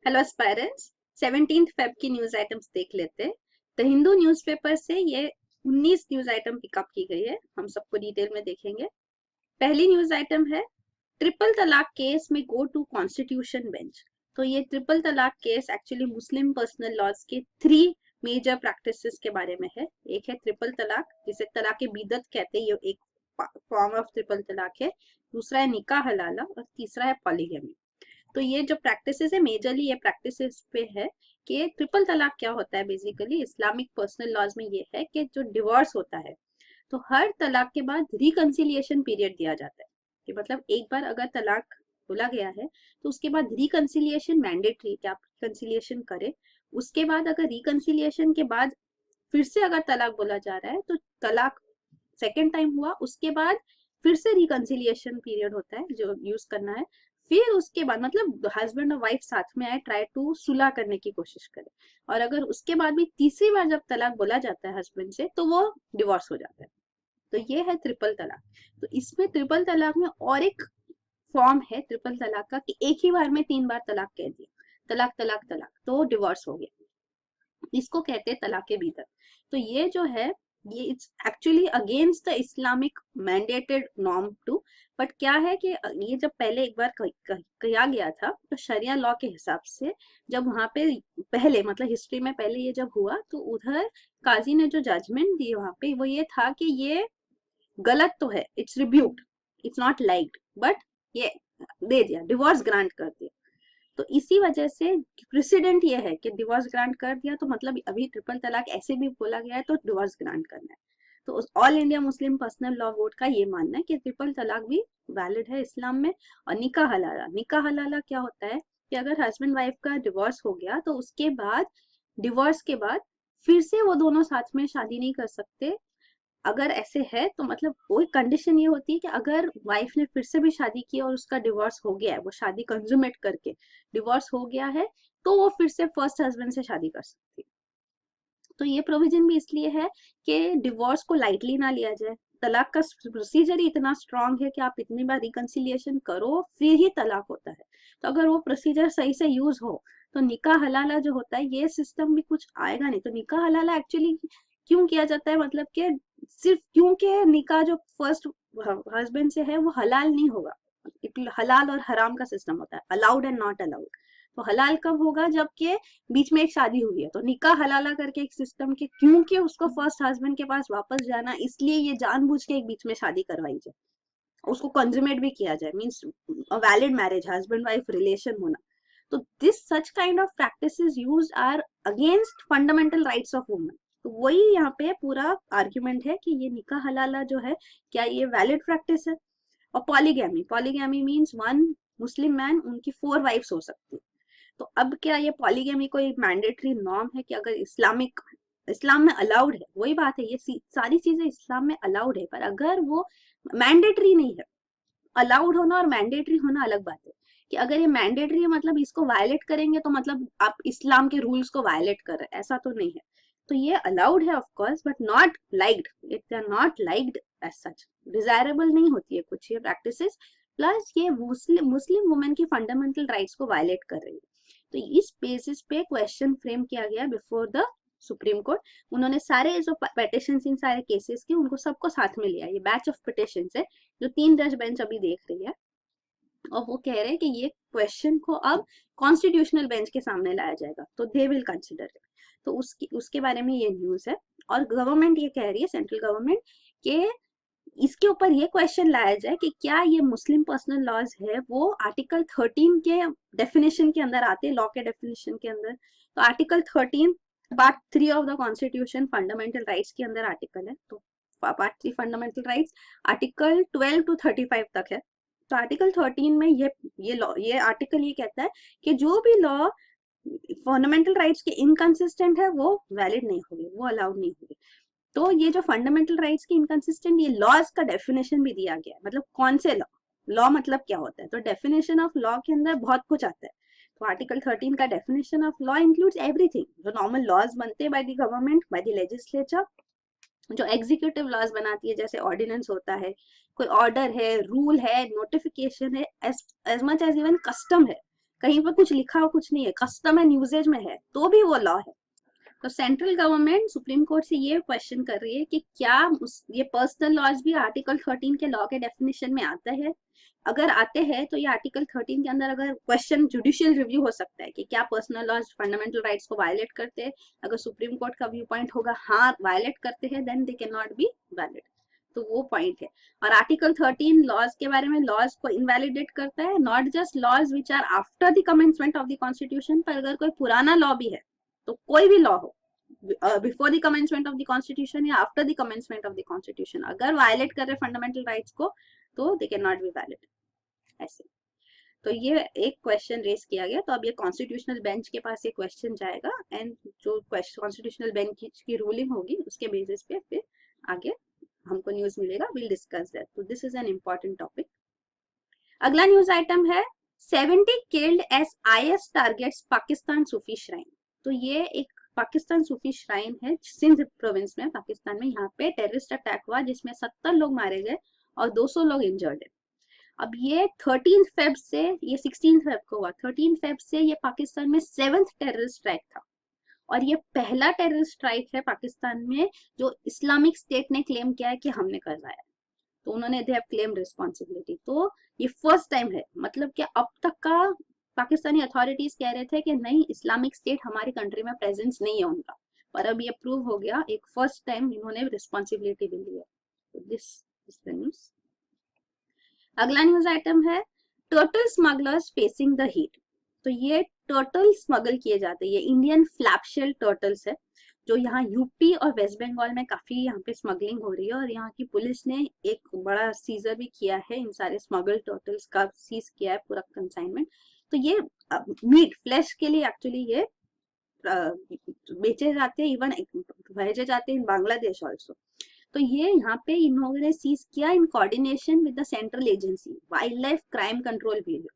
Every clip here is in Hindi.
हेलो एस्पायरेंट्स, 17 फेब की न्यूज आइटम्स देख लेते हैं। द हिंदू न्यूज़पेपर से ये 19 न्यूज आइटम पिकअप की गई है, हम सबको डिटेल में देखेंगे। पहली न्यूज आइटम है ट्रिपल तलाक केस में गो टू कॉन्स्टिट्यूशन बेंच। तो ये ट्रिपल तलाक केस एक्चुअली मुस्लिम पर्सनल लॉज के 3 मेजर प्रैक्टिसेस के बारे में है। एक है ट्रिपल तलाक, जिसे तलाक बिदत कहते हैं, ये एक फॉर्म ऑफ ट्रिपल तलाक है। दूसरा है निकाह हलाला और तीसरा है पॉलीगैमी। तो ये जो प्रैक्टिसेस है, मेजरली ये प्रैक्टिसेस पे है कि ट्रिपल तलाक क्या होता है। बेसिकली इस्लामिक पर्सनल लॉज में ये है कि जो डिवोर्स होता है तो हर तलाक के बाद रिकंसिलिएशन पीरियड दिया जाता है। कि मतलब एक बार अगर तलाक बोला गया है तो उसके बाद रिकंसिलिएशन मैंडेटरी, कि आप रिकंसिलिएशन करें। उसके बाद अगर रिकंसिलिएशन के बाद फिर से अगर तलाक बोला जा रहा है तो तलाक सेकेंड टाइम हुआ, उसके बाद फिर से रिकंसिलिएशन पीरियड होता है जो यूज करना है। फिर उसके बाद मतलब हस्बैंड और वाइफ साथ में आए, ट्राई टू सुलह करने की कोशिश करे। और अगर उसके बाद भी तीसरी बार जब तलाक बोला जाता है हस्बैंड से तो वो डिवोर्स हो जाता है। तो ये है ट्रिपल तलाक। तो इसमें ट्रिपल तलाक में और एक फॉर्म है ट्रिपल तलाक का कि एक ही बार में 3 बार तलाक कह दिया, तलाक तलाक तलाक, तो डिवोर्स हो गया। इसको कहते हैं तलाके बिदअत। तो ये जो है ये it's actually against the Islamic mandated norm too. But क्या है कि ये जब पहले एक बार किया गया था तो शरिया लॉ के हिसाब से, जब वहां पे पहले मतलब हिस्ट्री में पहले ये जब हुआ तो उधर काजी ने जो जजमेंट दी वहां पे वो ये था कि ये गलत तो है, it's rebut, it's not liked, but ये दे दिया, डिवोर्स ग्रांट कर दिया। तो इसी वजह से प्रेसिडेंट ये है कि डिवोर्स ग्रांट कर दिया तो मतलब अभी ट्रिपल तलाक ऐसे भी बोला गया है तो डिवोर्स ग्रांट करना है। तो all India Muslim personal law board का ये मानना है कि ट्रिपल तलाक भी वैलिड है इस्लाम में। और निकाह हलाला, निकाह हलाला क्या होता है कि अगर हस्बैंड वाइफ का डिवोर्स हो गया तो उसके बाद डिवोर्स के बाद फिर से वो दोनों साथ में शादी नहीं कर सकते। अगर ऐसे है तो मतलब वो कंडीशन ये होती है कि अगर वाइफ ने फिर से भी शादी की और उसका डिवोर्स हो गया है, वो शादी कंज्यूमेट करके डिवोर्स हो गया है, तो वो फिर से फर्स्ट हस्बैंड से शादी कर सकती है। तो ये प्रोविजन भी इसलिए है कि डिवोर्स को लाइटली ना लिया जाए। तलाक का प्रोसीजर ही इतना स्ट्रांग है कि आप इतनी बार रिकंसिलिएशन करो फिर ही तलाक होता है। तो अगर वो प्रोसीजर सही से यूज हो तो निकाह हलाला जो होता है ये सिस्टम भी कुछ आएगा नहीं। तो निकाह हलाला एक्चुअली क्यों किया जाता है, मतलब कि सिर्फ क्योंकि निकाह जो फर्स्ट हस्बैंड से है वो हलाल नहीं होगा। हलाल और हराम का सिस्टम होता है, अलाउड एंड नॉट अलाउड। तो हलाल कब होगा, जबकि बीच में एक शादी हुई है। तो निकाह हलाला करके एक सिस्टम के, क्योंकि उसको फर्स्ट हस्बैंड के पास वापस जाना, इसलिए ये जानबूझ के एक बीच में शादी करवाई जाए, उसको कंज्यूमेट भी किया जाए, means valid marriage, husband wife relation होना। तो this such kind of practices used are against fundamental rights of women. तो वही यहाँ पे पूरा आर्ग्यूमेंट है कि ये निकाह हलाला जो है क्या ये वैलिड प्रैक्टिस है। और polygamy, polygamy means one Muslim man उनकी 4 वाइफ्स हो सकती है। तो अब क्या ये पॉलीगैमी कोई मैंडेटरी नॉर्म है कि अगर इस्लाम में अलाउड है, वही बात है, ये सारी चीजें इस्लाम में अलाउड है, पर अगर वो मैंडेटरी नहीं है। अलाउड होना और मैंडेटरी होना अलग बात है। कि अगर ये मैंडेटरी है मतलब इसको वायलेट करेंगे तो मतलब आप इस्लाम के रूल्स को वायलेट कर रहे हैं, ऐसा तो नहीं है। तो ये अलाउड है of course, but not liked, it are not liked as such, desirable नहीं होती है कुछ ये प्रैक्टिसेस। प्लस ये मुस्लिम वुमेन की फंडामेंटल राइट्स को वायलेट कर रही है। तो इस बेसिस पे क्वेश्चन फ्रेम किया गया बिफोर द सुप्रीम कोर्ट। उन्होंने सारे जो पेटिशन इन सारे केसेस के उनको सबको साथ में लिया, ये बैच ऑफ पिटिशन है जो 3 जज बेंच अभी देख रही है। और वो कह रहे हैं कि ये क्वेश्चन को अब कॉन्स्टिट्यूशनल बेंच के सामने लाया जाएगा, तो दे विल कंसिडर इट। तो उसके बारे में ये न्यूज है। और गवर्नमेंट ये कह रही है, सेंट्रल गवर्नमेंट, कि इसके ऊपर ये क्वेश्चन लाया जाए कि क्या ये मुस्लिम पर्सनल लॉज है वो आर्टिकल 13 के डेफिनेशन के अंदर आते हैं, लॉ के डेफिनेशन के अंदर। तो article 13 part 3 of the constitution fundamental rights के अंदर आर्टिकल है। तो part 3 fundamental rights article 12 to 35 तक है। तो आर्टिकल 13 में ये आर्टिकल ये कहता है कि जो भी लॉ फंडामेंटल राइट्स के इनकंसिस्टेंट है वो वैलिड नहीं होगी, वो अलाउड नहीं होगी। तो ये जो फंडामेंटल राइट्स की इनकंसिस्टेंट, ये लॉज का डेफिनेशन भी दिया गया है, मतलब कौन से लॉ, लॉ मतलब क्या होता है। तो डेफिनेशन ऑफ लॉ के अंदर बहुत कुछ आता है। तो आर्टिकल 13 का definition of law includes everything जो नॉर्मल लॉज बनते हैं by the government, by the legislature, जो एग्जीक्यूटिव लॉज बनाती है, जैसे ऑर्डिनेंस होता है, कोई ऑर्डर है, रूल है, नोटिफिकेशन है, as much as even custom है। कहीं पर कुछ लिखा हो कुछ नहीं है, कस्टम एंड यूजेज में है तो भी वो लॉ है। तो सेंट्रल गवर्नमेंट सुप्रीम कोर्ट से ये क्वेश्चन कर रही है कि क्या ये पर्सनल लॉज भी आर्टिकल 13 के लॉ के डेफिनेशन में आता है। अगर आते हैं तो ये आर्टिकल 13 के अंदर अगर क्वेश्चन जुडिशियल रिव्यू हो सकता है कि क्या पर्सनल लॉज फंडामेंटल राइट्स को वायलेट करते हैं। अगर सुप्रीम कोर्ट का व्यू पॉइंट होगा हाँ वायलेट करते हैं, then they can not be valid. तो वो पॉइंट है। और आर्टिकल 13 लॉज के बारे में, लॉज को इनवैलिडेट करता है, not just laws which are after the commencement of the constitution, पर अगर कोई पुराना लॉ भी है तो कोई भी लॉ हो before the commencement of the constitution या after the commencement of the constitution, अगर वायलेट कर रहे फंडामेंटल राइट्स को तो they can not be valid. ऐसे तो ये एक क्वेश्चन रेस किया गया। तो अब ये कॉन्स्टिट्यूशनल बेंच के पास ये क्वेश्चन जाएगा एंड जो कॉन्स्टिट्यूशनल बेंच की रूलिंग होगी उसके बेसिस पे फिर आगे हमको न्यूज मिलेगा, विल डिस्कस दैट। तो this is an important topic. अगला न्यूज आइटम है 70 killed as IS targets Pakistan Sufi shrine. तो ये एक पाकिस्तान सूफी श्राइन है सिंध प्रोविंस में पाकिस्तान में। यहाँ पे टेररिस्ट अटैक हुआ जिसमें 70 लोग मारे गए और 200 लोग इंजर्ड है। अब ये 13 फेब से, ये 16 फेब को हुआ, 13 फेब से ये पाकिस्तान में 7th टेररिस्ट स्ट्राइक था और ये पहला टेररिस्ट स्ट्राइक है पाकिस्तान में जो इस्लामिक स्टेट ने क्लेम किया है कि हमने करवाया। तो उन्होंने दे हैव क्लेम रिस्पॉन्सिबिलिटी। तो ये फर्स्ट टाइम है, मतलब कि अब तक का पाकिस्तानी अथॉरिटीज कह रहे थे कि नहीं इस्लामिक स्टेट हमारी कंट्री में प्रेजेंस नहीं है उनका, पर अब ये प्रूव हो गया, एक फर्स्ट टाइम इन्होंने रिस्पॉन्सिबिलिटी भी ली है। तो दिस इज द न्यूज। अगला न्यूज आइटम है turtle smugglers facing the heat. तो ये टर्टल स्मगल किए जाते हैं, ये इंडियन फ्लैपशेल टर्टल्स है जो यहाँ यूपी और वेस्ट बंगाल में काफी यहाँ पे स्मगलिंग हो रही है और यहाँ की पुलिस ने एक बड़ा सीजर भी किया है, इन सारे स्मगल टर्टल्स का सीज किया है पूरा कंसाइनमेंट। तो ये मीट फ्लैश के लिए एक्चुअली ये बेचे जाते हैं, इवन भेजे जाते हैं इन बांग्लादेश ऑल्सो। तो ये यहाँ पे इन लोगों ने सीज किया in coordination with the central agency wild life crime control bureau.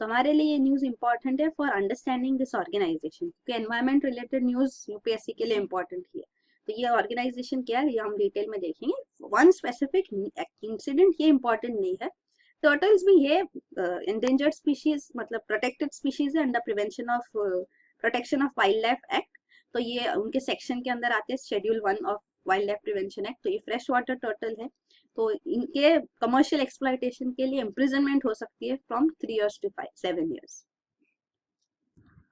तो हमारे लिए ये न्यूज इंपॉर्टेंट है फॉर अंडरस्टैंडिंग दिस ऑर्गेनाइजेशन, क्योंकि एनवायरमेंट रिलेटेड न्यूज यूपीएससी के लिए इंपॉर्टेंट है। तो ये ऑर्गेनाइजेशन क्या है ये हम डिटेल में देखेंगे। वन स्पेसिफिक इंसिडेंट ये इंपॉर्टेंट नहीं है। टर्टल्स भी ये एंडेंजर्ड स्पीशीज मतलब प्रोटेक्टेड स्पीशीज है under prevention of protection of wild life act. तो ये उनके सेक्शन के अंदर आते हैं schedule 1 of wild life prevention act. तो ये फ्रेश वाटर टर्टल है, तो इनके कमर्शियल एक्सप्लॉयटेशन के लिए इम्प्रिजनमेंट हो सकती है फ्रॉम 3 years to 7 years।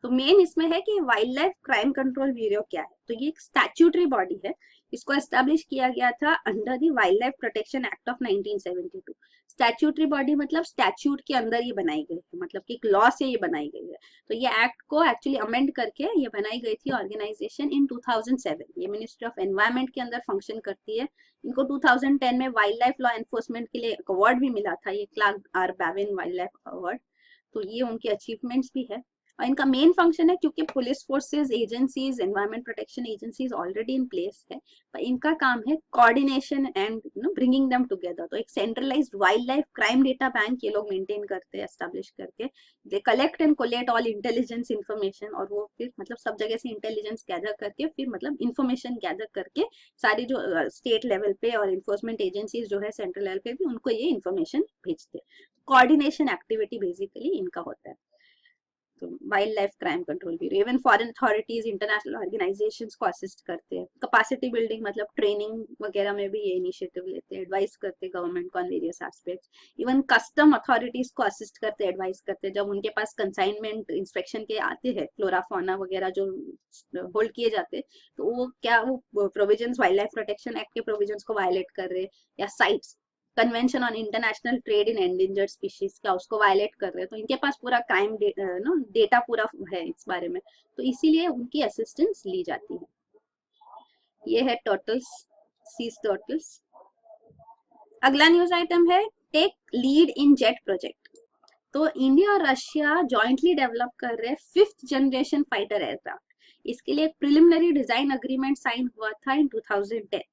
तो मेन इसमें है कि wild life crime control bureau क्या है। तो ये एक स्टैट्यूटरी बॉडी है, इसको एस्टैब्लिश किया गया था under the wild life protection act of 1972। Statutory body मतलब स्टैट्यूट के अंदर ये बनाई गई है, मतलब कि एक लॉ से ये बनाई गई है। तो ये एक्ट को एक्चुअली अमेंड करके ये बनाई गई थी ऑर्गेनाइजेशन इन 2007। ये मिनिस्ट्री ऑफ एनवायरमेंट के अंदर फंक्शन करती है। इनको 2010 में वाइल्ड लाइफ लॉ एनफोर्समेंट के लिए एक अवार्ड भी मिला था, ये Clark R Bavin wild life award. तो ये उनके अचीवमेंट्स भी है। और इनका मेन फंक्शन है, क्योंकि police forces agencies environment protection agencies already in place है, पर इनका काम है coordination and bringing them together. तो एक centralised wild life crime data bank ये लोग मेंटेन करते हैं, एस्टैब्लिश करके they collect and collate all intelligence information, और वो फिर मतलब सब जगह से इंटेलिजेंस गैदर करके फिर मतलब इन्फॉर्मेशन गैदर करके सारी जो स्टेट लेवल पे और इन्फोर्समेंट एजेंसीज जो है सेंट्रल लेवल पे भी उनको ये इन्फॉर्मेशन भेजते हैं। कोऑर्डिनेशन एक्टिविटी बेसिकली इनका होता है। तो wild life crime control bureau even foreign authorities international organisations को असिस्ट करते हैं। कैपेसिटी बिल्डिंग मतलब ट्रेनिंग वगैरह में भी ये इनिशिएटिव लेते हैं, एडवाइस करते हैं गवर्नमेंट को on various aspects. Even custom authorities को असिस्ट करते हैं, एडवाइस करते हैं जब उनके पास कंसाइनमेंट इंस्पेक्शन के आते हैं, फ्लोरा फौना वगैरह जो होल्ड किए जाते हैं, तो वो क्या वो provisions wild life protection act के प्रोविजंस को वायलेट कर रहे हैं, या sites convention on international trade in endangered species क्या उसको वायलेट कर रहे हैं, तो इनके पास पूरा क्राइम डेटा पूरा है इस बारे में, तो इसीलिए उनकी असिस्टेंस ली जाती है। ये है टर्टल्स, सीज टर्टल्स। अगला न्यूज आइटम है tech lead in jet project. तो इंडिया और रशिया जॉइंटली डेवलप कर रहे हैं 5th जनरेशन फाइटर एयरक्राफ्ट। इसके लिए एक प्रिलिमिनरी डिजाइन अग्रीमेंट साइन हुआ था इन 2010।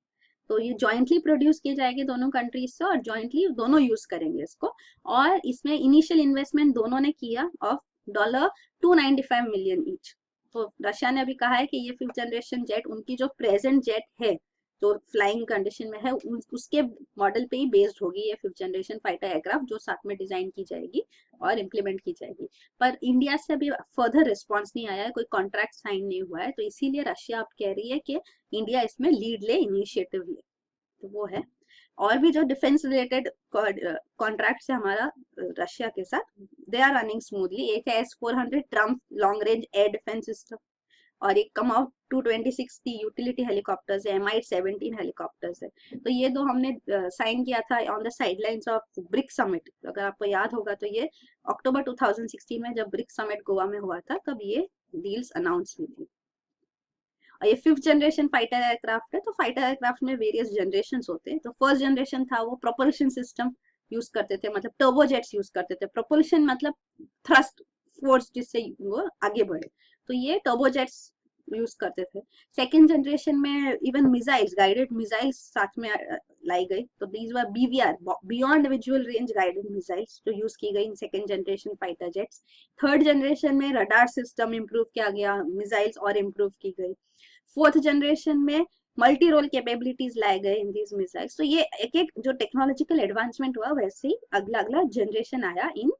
तो ये जॉइंटली प्रोड्यूस किए जाएंगे दोनों कंट्रीज से और जॉइंटली दोनों यूज करेंगे इसको। और इसमें इनिशियल इन्वेस्टमेंट दोनों ने किया ऑफ $295 million ईच। तो रशिया ने अभी कहा है कि ये 5th जनरेशन जेट उनकी जो प्रेजेंट जेट है जो फ्लाइंग कंडीशन में है उसके मॉडल पे ही बेस्ड होगी ये 5th जनरेशन फाइटर एयरक्राफ्ट, जो साथ में डिजाइन की जाएगी और इम्प्लीमेंट की जाएगी। पर इंडिया से अभी फर्दर रिस्पॉन्स नहीं आया है, कोई कॉन्ट्रैक्ट साइन नहीं हुआ है, तो इसीलिए रशिया अब कह रही है कि इंडिया इसमें लीड ले, इनिशिएटिव ले। तो वो है। और भी जो डिफेंस रिलेटेड कॉन्ट्रैक्ट है हमारा रशिया के साथ, दे आर रनिंग स्मूथली। एक है S-400 Trump long range air defence system, और एक कमाउट 226 यूटिलिटी हेलीकॉप्टर्स है, Mi-17 हेलीकॉप्टर्स है। तो ये दो हमने साइन किया था on the sidelines of brick summit. अगर आपको याद होगा तो ये अक्टूबर 2016 में जब ब्रिक समिट गोवा में हुआ था, तब ये डील्स अनाउंस हुई थी। और ये 5th जनरेशन फाइटर एयरक्राफ्ट है। तो फाइटर एयरक्राफ्ट में वेरियस जनरेशन होते हैं। तो फर्स्ट जनरेशन था वो प्रोपल्शन सिस्टम यूज करते थे, मतलब टर्बोजेट्स यूज करते थे। प्रोपल्शन मतलब थ्रस्ट फोर्स, जिससे वो आगे बढ़े, तो ये टर्बोजेट्स यूज करते थे। सेकेंड जनरेशन में इवन मिसाइल्स, गाइडेड मिसाइल्स साथ में लाई गई। तो these were BVR, beyond visual range guided missiles, जो यूज की गई in second generation fighter jets. Third generation में रडार सिस्टम इंप्रूव किया गया, मिसाइल्स और इंप्रूव की गई। फोर्थ जनरेशन में मल्टी रोल कैपेबिलिटीज लाए गए इन दीज मिसाइल्स। तो ये एक एक जो टेक्नोलॉजिकल एडवांसमेंट हुआ, वैसे ही अगला अगला जनरेशन आया इन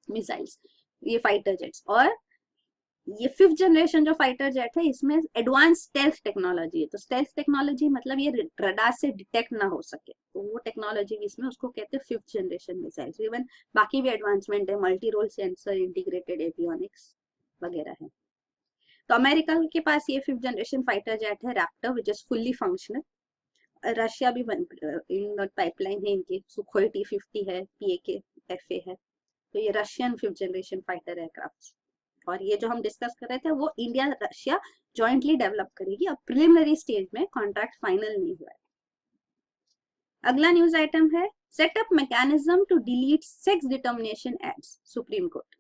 मिसाइल्स, ये फाइटर जेट्स। और ये 5th जनरेशन जो फाइटर जेट है, इसमें एडवांस स्टेल्थ टेक्नोलॉजी है। तो स्टेल्थ टेक्नोलॉजी मतलब ये रडार से डिटेक्ट ना हो सके, तो वो टेक्नोलॉजी इसमें, उसको कहते हैं 5th जनरेशन मिसाइल्स। इवन बाकी भी एडवांसमेंट है, multi role sensor, integrated avionics वगैरह है। तो अमेरिका के पास ये 5th जनरेशन फाइटर जेट है Raptor, which is fully functional. Russia भी इन पाइपलाइन है इनकी, सुखोई T-50 है, PAK-FA है। तो ये Russian 5th generation fighter aircraft. और ये जो हम डिस्कस कर रहे थे वो इंडिया रशिया जॉइंटली डेवलप करेगी। अब प्रिलिमिनरी स्टेज में कॉन्ट्रैक्ट फाइनल नहीं हुआ है। अगला न्यूज आइटम है setup mechanism to delete sex determination ads, supreme court.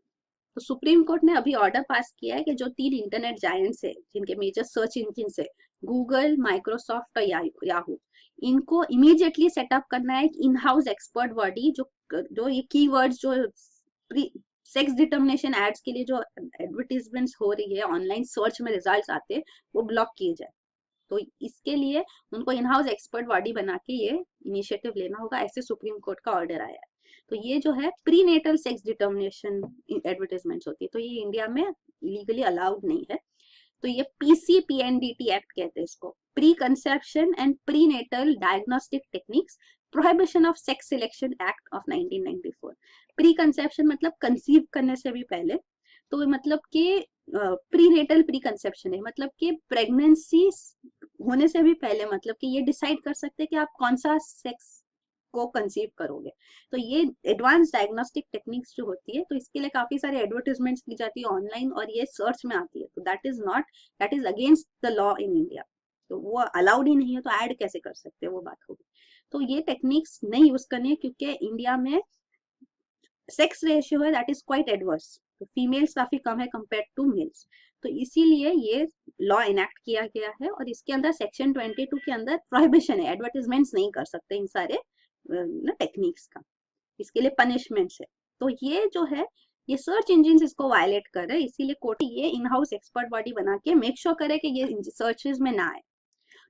तो सुप्रीम कोर्ट ने अभी ऑर्डर पास किया है कि जो 3 इंटरनेट जायंट्स है, जिनके मेजर सर्च इंजिन है, गूगल, माइक्रोसॉफ्ट और याहू, इनको इमीडिएटली सेटअप करना है एक इन हाउस एक्सपर्ट बॉडी, जो ये कीवर्ड्स, जो सेक्स डिटर्मिनेशन एड्स के लिए जो एडवर्टीजमेंट्स हो रही है, ऑनलाइन सर्च में रिजल्ट्स आते हैं, वो ब्लॉक किए जाए। तो इसके लिए उनको इन हाउस एक्सपर्ट बॉडी बना के ये इनिशिएटिव लेना होगा, ऐसे सुप्रीम कोर्ट का ऑर्डर आया है। तो ये जो है pre natal sex determination advertisements होती है, तो ये इंडिया में लीगली अलाउड नहीं है। तो ये PCPNDT एक्ट कहते हैं इसको, pre conception and pre natal diagnostic techniques prohibition of sex selection act of 1994। Pre conception मतलब कंसीव करने से भी पहले, तो मतलब कि प्री नेटल प्री कंसेप्शन है, मतलब कि प्रेगनेंसी होने से भी पहले, मतलब कि ये डिसाइड कर सकते हैं कि आप कौन सा सेक्स को कंसीव करोगे। तो ये एडवांस डायग्नोस्टिक टेक्निक्स जो होती है, तो इसके लिए काफी सारे एडवर्टाइजमेंट्स की जाती है ऑनलाइन, और ये सर्च में आती है। तो that is against the law in India. तो वो अलाउड ही नहीं है, तो ऐड कैसे कर सकते हैं, वो बात होगी। तो ये टेक्निक्स नहीं यूज करनी है, क्योंकि इंडिया में सेक्स रेशियो है दैट इज क्वाइट एडवर्स। तो फीमेल्स काफी कम है कंपेयर टू मेल्स, तो इसीलिए ये लॉ इनेक्ट किया गया है। और इसके अंदर सेक्शन 22 के अंदर प्रोहिबिशन है, एडवर्टाइजमेंट्स नहीं कर सकते इन सारे टेक्निक्स का, इसके लिए पनिशमेंट्स है। तो ये जो है, ये सर्च इंजिन इसको वायलेट कर रहे हैं, इसीलिए कोर्ट ये इन हाउस एक्सपर्ट बॉडी बना के मेक श्योर करे कि ये सर्चेस में ना आए।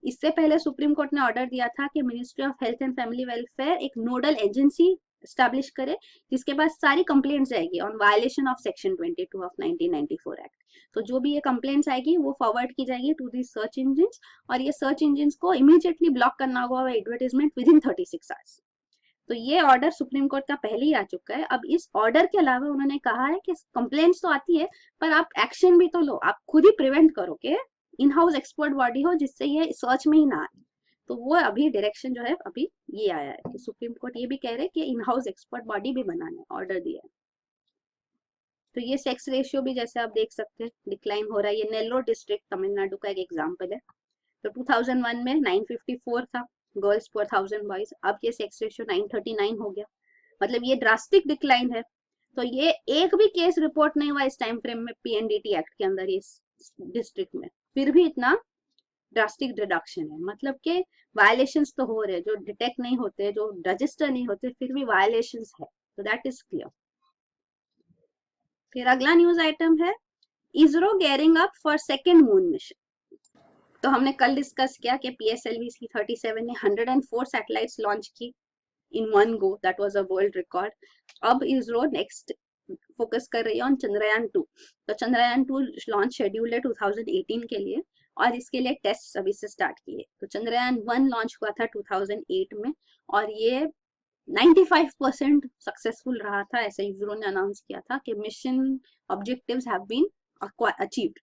इससे पहले सुप्रीम कोर्ट ने ऑर्डर दिया था कि ministry of health and family welfare एक नोडल एजेंसी स्टैब्लिश करे, जिसके पास सारी कंप्लेंट्स आएगी on violation of section 22 of 1994 act. तो जो भी ये कंप्लेंट्स आएगी वो फॉरवर्ड की जाएगी टू दी सर्च इंजिन, और ये सर्च इंजिन को इमीडिएटली ब्लॉक करना होगा एडवर्टाइजमेंट विद इन 36 आवर्स। तो ये ऑर्डर सुप्रीम कोर्ट का पहले ही आ चुका है। अब इस ऑर्डर के अलावा उन्होंने कहा है कि कंप्लेंट्स तो आती है, पर आप एक्शन भी तो लो, आप खुद ही प्रिवेंट करो कि इन हाउस एक्सपर्ट बॉडी हो, जिससे ये सर्च में ही ना आए। तो वो अभी डायरेक्शन जो है अभी ये आया है कि सुप्रीम कोर्ट ये भी कह रहे हैं कि इन हाउस एक्सपर्ट बॉडी भी बनाना है, ऑर्डर दिया है। तो ये सेक्स रेशियो भी जैसे आप देख सकते हैं डिक्लाइन हो रहा है। ये नेल्लोर डिस्ट्रिक्ट तमिलनाडु का एक एग्जाम्पल है। तो 2001 में 954 था गर्ल्स पर 1000 बॉयज, अब ये सेक्स रेशियो 939 हो गया, मतलब ये ड्रास्टिक डिक्लाइन है। तो ये एक भी केस रिपोर्ट नहीं हुआ इस टाइम फ्रेम में PNDT एक्ट के अंदर इस डिस्ट्रिक्ट में, फिर भी इतना ड्रास्टिक रिडक्शन है। मतलब के वायलेशंस तो हो रहे, जो डिटेक्ट नहीं होते, जो रजिस्टर नहीं होते, फिर भी वायलेशंस है। तो दैट इज क्लियर। फिर अगला न्यूज आइटम है ISRO gearing up for second moon mission. तो हमने कल डिस्कस किया कि PSLV C-37 ने 104 सैटेलाइट्स लॉन्च की in one go, that was a world record. अब इसरो नेक्स्ट फोकस कर रही है ऑन चंद्रयान 2। तो चंद्रयान 2 लॉन्च शेड्यूल है 2018 के लिए, और इसके लिए टेस्ट अभी से स्टार्ट किए। तो चंद्रयान 1 लॉन्च हुआ था 2008 में, और ये 95% सक्सेसफुल रहा था। ऐसे इसरो ने अनाउंस किया था कि mission objectives have been achieved,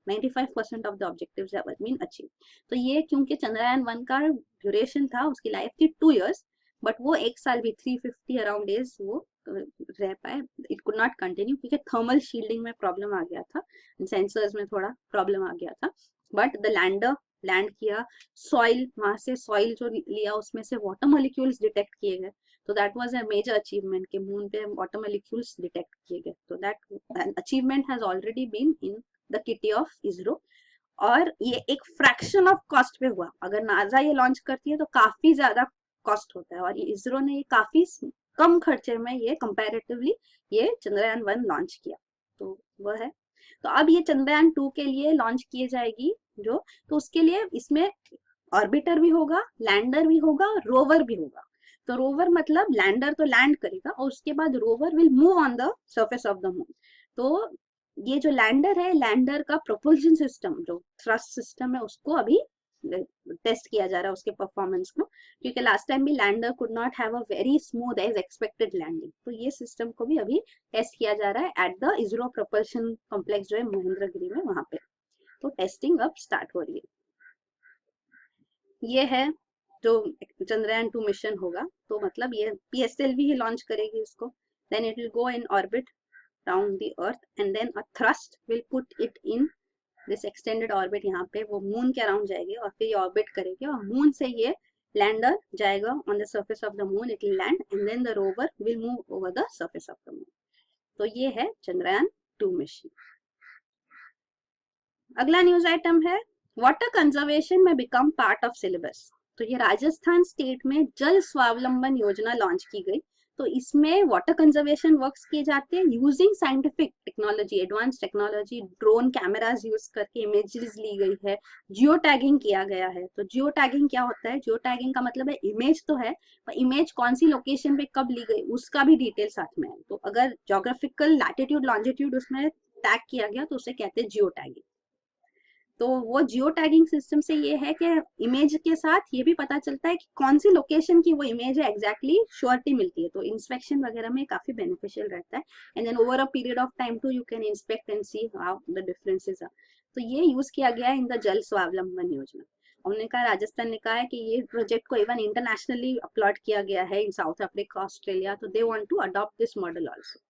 95% of the objectives have been achieved. तो ये क्योंकि चंद्रयान 1 का ड्यूरेशन था, उसकी लाइफ थी 2 इयर्स, बट वो 1 साल भी 350 अराउंड डेज वो रह पाए। इट कुड नॉट कंटिन्यू क्योंकि थर्मल शील्डिंग में प्रॉब्लम आ गया था, सेंसर्स में थोड़ा प्रॉब्लम आ गया था। बट द लैंडर लैंड किया, सॉइल, वहां से सॉइल जो लिया उसमें से वाटर मॉलिक्यूल्स डिटेक्ट किए गए। तो that was a major achievement कि मून पे वाटर मॉलिक्यूल्स डिटेक्ट किए गए। तो that achievement has already been in the kitty of ISRO. और ये एक फ्रैक्शन ऑफ कॉस्ट पे हुआ। अगर नासा ये लॉन्च करती है तो काफी ज्यादा कॉस्ट होता है, और ये इसरो ने ये काफी कम खर्चे में ये कंपैरेटिवली ये चंद्रयान 1 लॉन्च किया। तो वह है। तो अब ये चंद्रयान 2 के लिए लॉन्च किए जाएगी जो, तो उसके लिए इसमें ऑर्बिटर भी होगा, लैंडर भी होगा, रोवर भी होगा। तो रोवर मतलब लैंडर तो लैंड करेगा, और उसके बाद rover will move on the surface of the moon. तो ये जो लैंडर है, लैंडर का प्रोपल्शन सिस्टम, जो थ्रस्ट सिस्टम है, उसको अभी टेस्ट किया जा रहा है, उसके परफॉर्मेंस को, क्योंकि लास्ट टाइम भी lander could not have a very smooth as expected landing. तो ये सिस्टम को भी अभी टेस्ट किया जा रहा है at the ISRO propulsion complex जो है महेंद्रगिरी में, वहां पे। तो टेस्टिंग अब स्टार्ट हो रही है। ये है जो चंद्रयान 2 मिशन होगा। तो मतलब ये PSLV ही लॉन्च करेगी इसको, then it will go in orbit around the earth, and then a thrust will put it in this extended orbit। यहाँ पे वो मून के अराउंड जाएगी, और फिर ये ऑर्बिट करेगी, और मून से ये लैंडर जाएगा on the surface of the moon, it will land, and then the rover will move over the surface of the moon. तो ये है चंद्रयान 2 मिशन। अगला न्यूज आइटम है वाटर कंजर्वेशन में बिकम पार्ट ऑफ सिलेबस। तो ये राजस्थान स्टेट में जल स्वावलंबन योजना लॉन्च की गई। तो इसमें वाटर कंजर्वेशन वर्क्स किए जाते हैं using scientific technology, advance technology, drone cameras use करके इमेजेस ली गई है, जियो टैगिंग किया गया है। तो जियो टैगिंग क्या होता है? जियो टैगिंग का मतलब है इमेज तो है, पर इमेज कौन सी लोकेशन पे कब ली गई उसका भी डिटेल साथ में है। तो अगर जोग्राफिकल लैटिट्यूड लॉन्जिट्यूड उसमें टैग किया गया तो उसे कहते हैं जियो टैगिंग। तो वो जियो टैगिंग सिस्टम से ये है कि इमेज के साथ ये भी पता चलता है कि कौन सी लोकेशन की वो इमेज है, एग्जैक्टली श्योरिटी मिलती है। तो इंस्पेक्शन वगैरह में काफी बेनिफिशियल रहता है, and then over a period of time to you can inspect and see how the differences are. तो ये यूज किया गया है इन द जल स्वावलंबन योजना। हमने कहा, राजस्थान ने कहा है कि ये प्रोजेक्ट को इवन इंटरनेशनली अपलोड किया गया है इन साउथ अफ्रीका, ऑस्ट्रेलिया, तो they want to adopt this model also.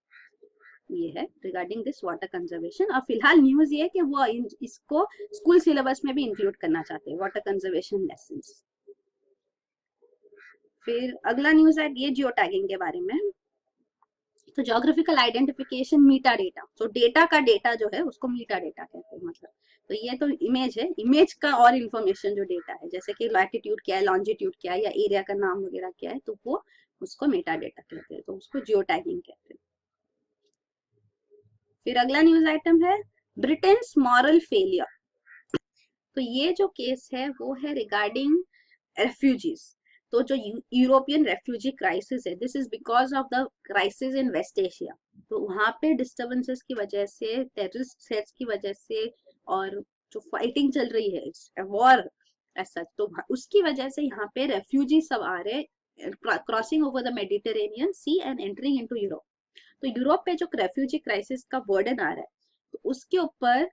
ये है रिगार्डिंग दिस वाटर कंजर्वेशन। और फिलहाल न्यूज ये है कि वो इसको स्कूल सिलेबस में भी इंक्लूड करना चाहते हैं, वाटर कंजर्वेशन लेसन्स। फिर अगला न्यूज है ये जियो टैगिंग के बारे में। तो ज्योग्राफिकल आइडेंटिफिकेशन मीटा डेटा, तो डेटा का डेटा जो है उसको मीटा डेटा कहते हैं। मतलब तो ये तो इमेज है, इमेज का और इन्फॉर्मेशन जो डेटा है, जैसे कि लैटिट्यूड क्या है, लॉन्जिट्यूड क्या है, या एरिया का नाम वगैरह क्या है, तो वो उसको मेटा डेटा कहते हैं, तो उसको जियो टैगिंग कहते हैं। फिर अगला न्यूज आइटम है ब्रिटेन्स मॉरल फेलियर। तो ये जो केस है वो है रिगार्डिंग रेफ्यूजीज। तो जो यूरोपियन रेफ्यूजी क्राइसिस है, this is because of the crisis in West Asia. तो वहां पे डिस्टर्बेंसेस की वजह से, टेररिस्ट थ्रेट्स की वजह से, और जो फाइटिंग चल रही है, इट्स वॉर ऐसा, तो उसकी वजह से यहाँ पे रेफ्यूजी सब आ रहे, crossing over the Mediterranean sea and entering into Europe. तो यूरोप पे जो रेफ्यूजी क्राइसिस का बर्डन आ रहा है, तो उसके ऊपर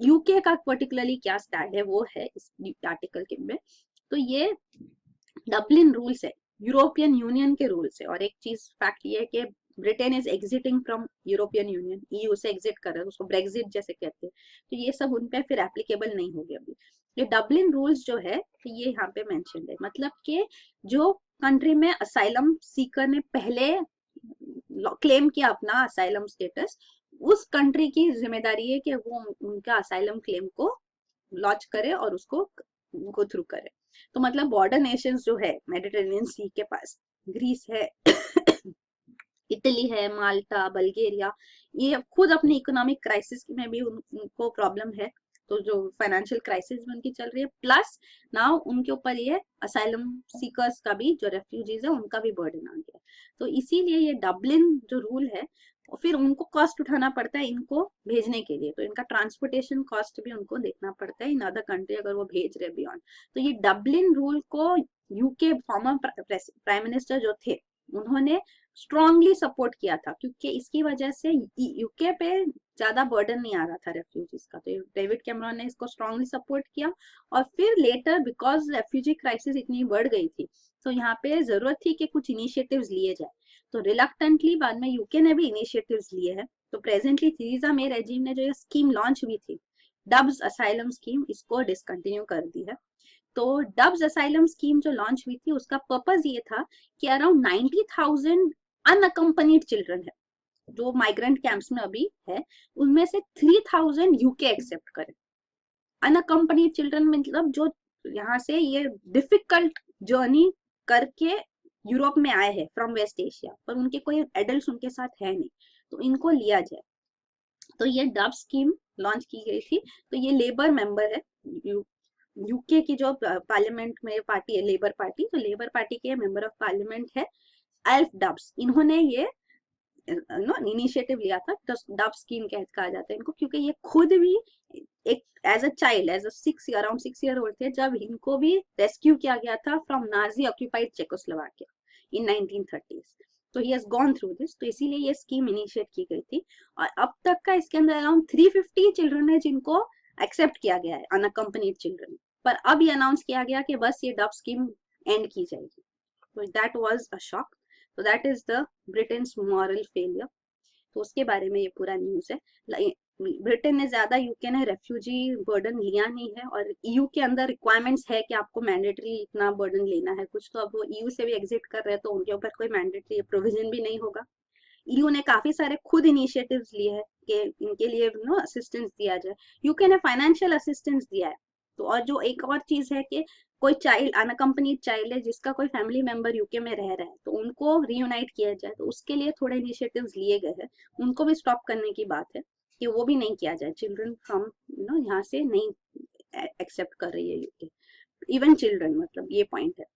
यूके का पर्टिकुलरली क्या स्टैंड है वो है इस आर्टिकल के में। तो ये डब्लिन रूल्स है, यूरोपियन यूनियन के रूल्स है। और एक चीज फैक्ट ये है कि Britain is exiting from European union, EU से एग्जिट कर रहा है, उसको ब्रेग्जिट जैसे कहते हैं। तो ये सब उन पे फिर एप्लीकेबल नहीं होगी अभी। ये डब्लिन रूल्स जो है, तो ये यहाँ पे मेंशन है, मतलब कि जो कंट्री में असाइलम सीकर ने पहले क्लेम किया अपना असाइलम स्टेटस, उस कंट्री की जिम्मेदारी है कि वो उनका असाइलम क्लेम को लॉन्च करे और उसको गो थ्रू करे। तो मतलब बॉर्डर नेशंस जो है मेडिटेरेनियन सी के पास, ग्रीस है, इटली है, माल्टा, बल्गेरिया, ये खुद अपनी इकोनॉमिक क्राइसिस में भी उनको प्रॉब्लम है, तो जो फाइनेंशियल क्राइसिस भी उनकी चल रही है, प्लस नाउ उनके ऊपर ये असाइलम सीकर्स का भी, जो रेफ्यूजीज है उनका भी बर्डन आ गया। तो इसीलिए ये डबलिन जो रूल है, और फिर उनको कॉस्ट उठाना पड़ता है इनको भेजने के लिए, तो इनका ट्रांसपोर्टेशन कॉस्ट भी उनको देखना पड़ता है इन अदर कंट्री अगर वो भेज रहे बियॉन्ड। तो ये डबलिन रूल को यूके फॉर्मर प्राइम मिनिस्टर जो थे उन्होंने स्ट्रांगली सपोर्ट किया था, क्योंकि इसकी वजह से यूके पे ज्यादा बर्डन नहीं आ रहा था रेफ्यूजीज का। तो डेविड कैमरॉन ने इसको स्ट्रांगली सपोर्ट किया, और फिर लेटर बिकॉज रेफ्यूजी क्राइसिस इतनी बढ़ गई थी, तो यहाँ पे जरूरत थी कि कुछ इनिशिएटिव्स लिए जाए। तो रिलक्टेंटली बाद में यूके ने भी इनिशिएटिव्स लिए हैं। तो प्रेजेंटली थेरेसा मे रेजिम ने जो ये स्कीम लॉन्च हुई थी, डब्स असाइलम स्कीम, इसको डिसकंटिन्यू कर दी है। तो डब्स असाइलम स्कीम जो लॉन्च हुई थी उसका पर्पस ये था कि अराउंड 90,000 अनअकम्पनीड चिल्ड्रन है जो माइग्रेंट कैंप्स में अभी है, उनमें से 3,000 यूके एक्सेप्ट करे। अनअकम्पनीड चिल्ड्रन मतलब जो यहाँ से ये डिफिकल्ट जर्नी करके यूरोप में आए हैं फ्रॉम वेस्ट एशिया, पर उनके कोई एडल्ट उनके साथ है नहीं, तो इनको लिया जाए। तो ये डब स्कीम लॉन्च की गई थी। तो ये लेबर मेंबर है, यूके की जो पार्लियामेंट में पार्टी है लेबर पार्टी, तो लेबर पार्टी के मेंबर ऑफ पार्लियामेंट है एल्फ डब्स। इन्होंने ये इनिशिएटिव लिया था, डब स्कीम कहा जाता है इनको, क्योंकि ये खुद भी एक as a child, as a around 6 year old थे जब इनको भी रेस्क्यू किया गया था from Nazi occupied Czechoslovakia in 1930s। तो he has gone through this, तो इसीलिए ये स्कीम इनिशिएट की गई थी। और अब तक का इसके अंदर अराउंड 350 चिल्ड्रन है जिनको एक्सेप्ट किया गया है, अनअकम्पनीड चिल्ड्रन। पर अब ये अनाउंस किया गया कि बस ये डब स्कीम एंड की जाएगी। तो दैट वाज अ शॉक। तो that is the Britain's moral failure. तो उसके बारे में ये पूरा न्यूज है। ब्रिटेन ने ज्यादा, यूके ने रेफ्यूजी बर्डन लिया नहीं है, और ईयू के अंदर रिक्वायरमेंट्स है कि आपको मैंडेटरी इतना बर्डन लेना है कुछ, तो अब वो ईयू से भी एग्जिट कर रहे हैं, तो उनके ऊपर कोई मैंडेटरी प्रोविजन भी नहीं होगा। ईयू ने काफी सारे खुद इनिशिएटिव्स लिए हैं कि इनके लिए असिस्टेंस दिया जाए। यूके ने फाइनेंशियल असिस्टेंस दिया है। तो और जो एक और चीज है कि कोई चाइल्ड, अनअकम्पनीड चाइल्ड है जिसका कोई फैमिली मेंबर यूके में रह रहा है, तो उनको रीयूनाइट किया जाए, तो उसके लिए थोड़े इनिशिएटिव्स लिए गए हैं। उनको भी स्टॉप करने की बात है कि वो भी नहीं किया जाए। चिल्ड्रन फ्रॉम यहाँ से नहीं एक्सेप्ट कर रही है यूके, इवन चिल्ड्रन, मतलब ये पॉइंट है।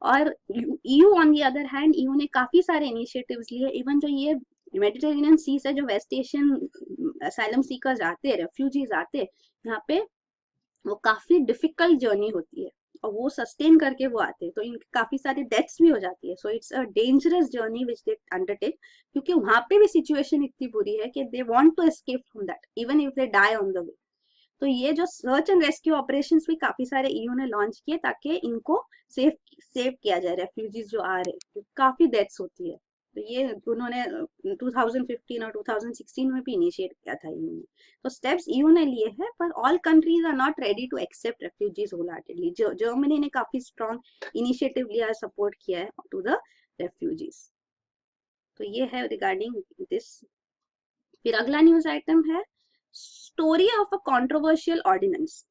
और EU on the other hand, EU ने काफी सारे इनिशिएटिव्स लिए। इवन जो ये मेडिटेरेनियन सी से जो वेस्ट एशियन असाइलम सीकर्स आते हैं, रेफ्यूजीज आते हैं यहाँ पे, वो काफी डिफिकल्ट जर्नी होती है और वो सस्टेन करके वो आते हैं, तो इनकी काफी सारी डेथ्स भी हो जाती है। So it's a dangerous journey which they undertake, क्योंकि वहां पे भी सिचुएशन इतनी बुरी है कि they want to escape from that even if they die on the way. तो ये जो सर्च एंड रेस्क्यू ऑपरेशंस भी काफी सारे ईयू ने लॉन्च किए ताकि इनको सेव किया जाए, रेफ्यूजीज जो आ रहे हैं, काफी डेथ्स होती है। तो ये उन्होंने 2015 और 2016 में भी इनिशिएट किया था ईयू ने। तो स्टेप्स ईयू ने लिए हैं, पर all countries are not ready to accept refugees wholeheartedly. Germany ने काफी स्ट्रॉन्ग इनिशिएटिव लिया, सपोर्ट किया है टू द रेफ्यूजीज। तो ये है रिगार्डिंग दिस। फिर अगला न्यूज आइटम है story of a controversial ordinance.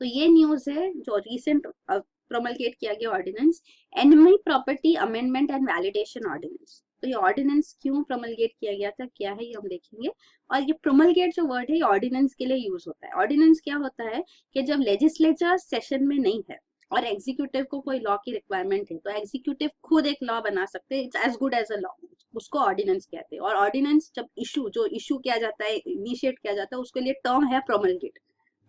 तो ये न्यूज है जो रिसेंट प्रोमलगेट किया गया ordinance, animal property amendment and validation ordinance. तो ये ऑर्डिनेंस क्यों प्रोमलगेट किया गया था, क्या है, ये हम देखेंगे। और ये प्रोमलगेट जो वर्ड है, ये ऑर्डिनेंस के लिए यूज होता है। ऑर्डिनेंस क्या होता है कि जब लेजिस्लेचर सेशन में नहीं है और एग्जीक्यूटिव को कोई लॉ की रिक्वायरमेंट है, तो एग्जीक्यूटिव खुद एक लॉ बना सकते हैं, it's as good as a law, उसको ऑर्डिनेंस कहते हैं। और ऑर्डिनेंस जब जो इशू किया जाता है, इनिशिएट किया जाता है, उसके लिए टर्म है प्रोमलगेट।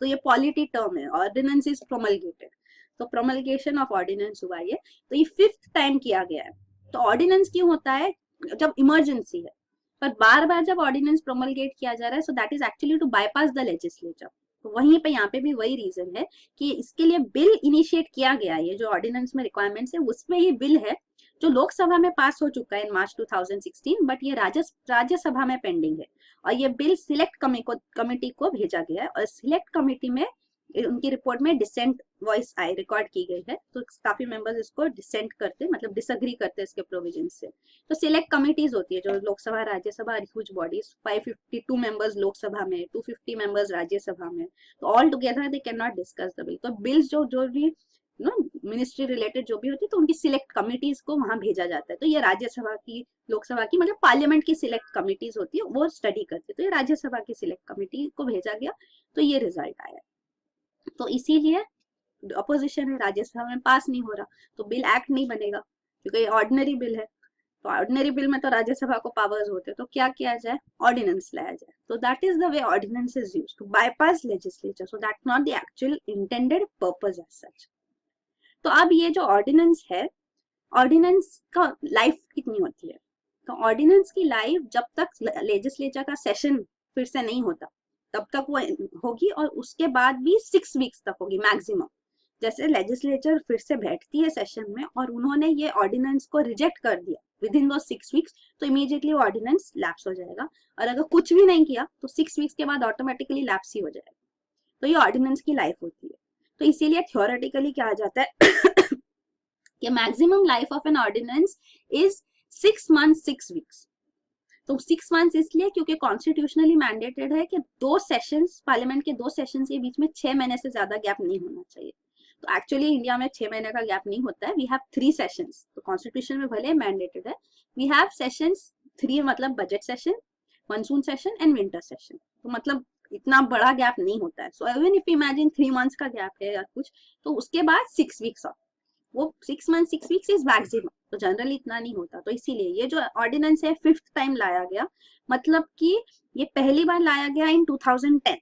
तो ये पॉलिटी टर्म है, ऑर्डिनेंस इज प्रोमलगेटेड। तो प्रोमलगेशन ऑफ ऑर्डिनेंस हुआ ये। तो ये 5th टाइम किया गया है। तो ऑर्डिनेंस क्यों होता है, जब इमरजेंसी है, पर बार बार जब ऑर्डिनेंस प्रोमलगेट किया जा रहा है, so that is actually to bypass the legislature. तो वहीं पे यहाँ पे भी वही रीजन है कि इसके लिए बिल इनिशिएट किया गया है। ये जो ऑर्डिनेंस में रिक्वायरमेंट्स है उसमें ये बिल है जो लोकसभा में पास हो चुका है इन मार्च 2016, बट ये राज्यसभा में पेंडिंग है। और ये बिल सिलेक्ट कमेटी को भेजा गया है, और सिलेक्ट कमेटी में उनकी रिपोर्ट में डिसेंट वॉइस आई रिकॉर्ड की गई है। तो काफी मेंबर्स इसको डिसेंट करते, मतलब डिसएग्री करते इसके प्रोविजन से। तो सिलेक्ट कमिटीज होती है जो Lok Sabha Rajya Sabha huge bodies, 552 members Lok Sabha में, 250 मेंबर्स राज्यसभा में। तो all together they can not discuss the bill. तो बिल्स जो भी मिनिस्ट्री रिलेटेड जो भी होती है, तो उनकी सिलेक्ट कमिटीज को वहां भेजा जाता है। तो ये राज्यसभा की, लोकसभा की, मतलब पार्लियामेंट की सिलेक्ट कमिटीज होती है, वो स्टडी करती है। तो ये राज्यसभा की सिलेक्ट कमिटी को भेजा गया। तो ये रिजल्ट आया। तो इसीलिए अपोजिशन है, राज्यसभा में पास नहीं हो रहा, तो बिल एक्ट नहीं बनेगा क्योंकि ये ऑर्डिनरी बिल है। तो ऑर्डिनरी बिल में तो राज्यसभा को पावर्स होते, तो क्या किया जाए, ऑर्डिनेंस लाया जाए। तो that is the way ordinance is used to bypass legislature, so that not the actual intended purpose as such. तो अब ये जो ऑर्डिनेंस है, ऑर्डिनेंस का लाइफ कितनी होती है, तो ऑर्डिनेंस की लाइफ जब तक लेजिस्लेचर का सेशन फिर से नहीं होता तब तक वो होगी, और उसके बाद भी 6 वीक्स तक होगी मैक्सिमम। जैसे लेजिस्लेचर फिर से बैठती है सेशन में और उन्होंने ये ऑर्डिनेंस को रिजेक्ट कर दिया विद इन दो 6 वीक्स, तो इमीडिएटली ऑर्डिनेंस लैप्स हो जाएगा। और अगर कुछ भी नहीं किया तो 6 वीक्स के बाद ऑटोमेटिकली लैप्स ही हो जाएगा। तो ये ऑर्डिनेंस की लाइफ होती है। तो इसीलिए थियोरेटिकली क्या आ जाता है कि maximum life of an ordinance is 6 months 6 weeks। तो 6 months इसलिए क्योंकि कॉन्स्टिट्यूशनली मैंडेटेड है कि 2 सेशंस, पार्लियामेंट के 2 सेशंस के बीच में 6 महीने से ज्यादा गैप नहीं होना चाहिए। तो एक्चुअली इंडिया में 6 महीने का गैप नहीं होता है, वी हैव 3 सेशंस। तो कॉन्स्टिट्यूशन में भले मैंडेटेड है, वी हैव सेशंस 3, मतलब budget session, monsoon session and winter session. तो मतलब इतना बड़ा गैप नहीं होता है। So even if imagine 3 months का गैप है या कुछ, तो उसके बाद 6 वीक्स ऑफ, वो 6 months 6 weeks इज मैक्सिमम। तो जनरली इतना नहीं होता। तो इसीलिए ये जो ऑर्डिनेंस है 5th टाइम लाया गया, मतलब कि ये पहली बार लाया गया इन 2010,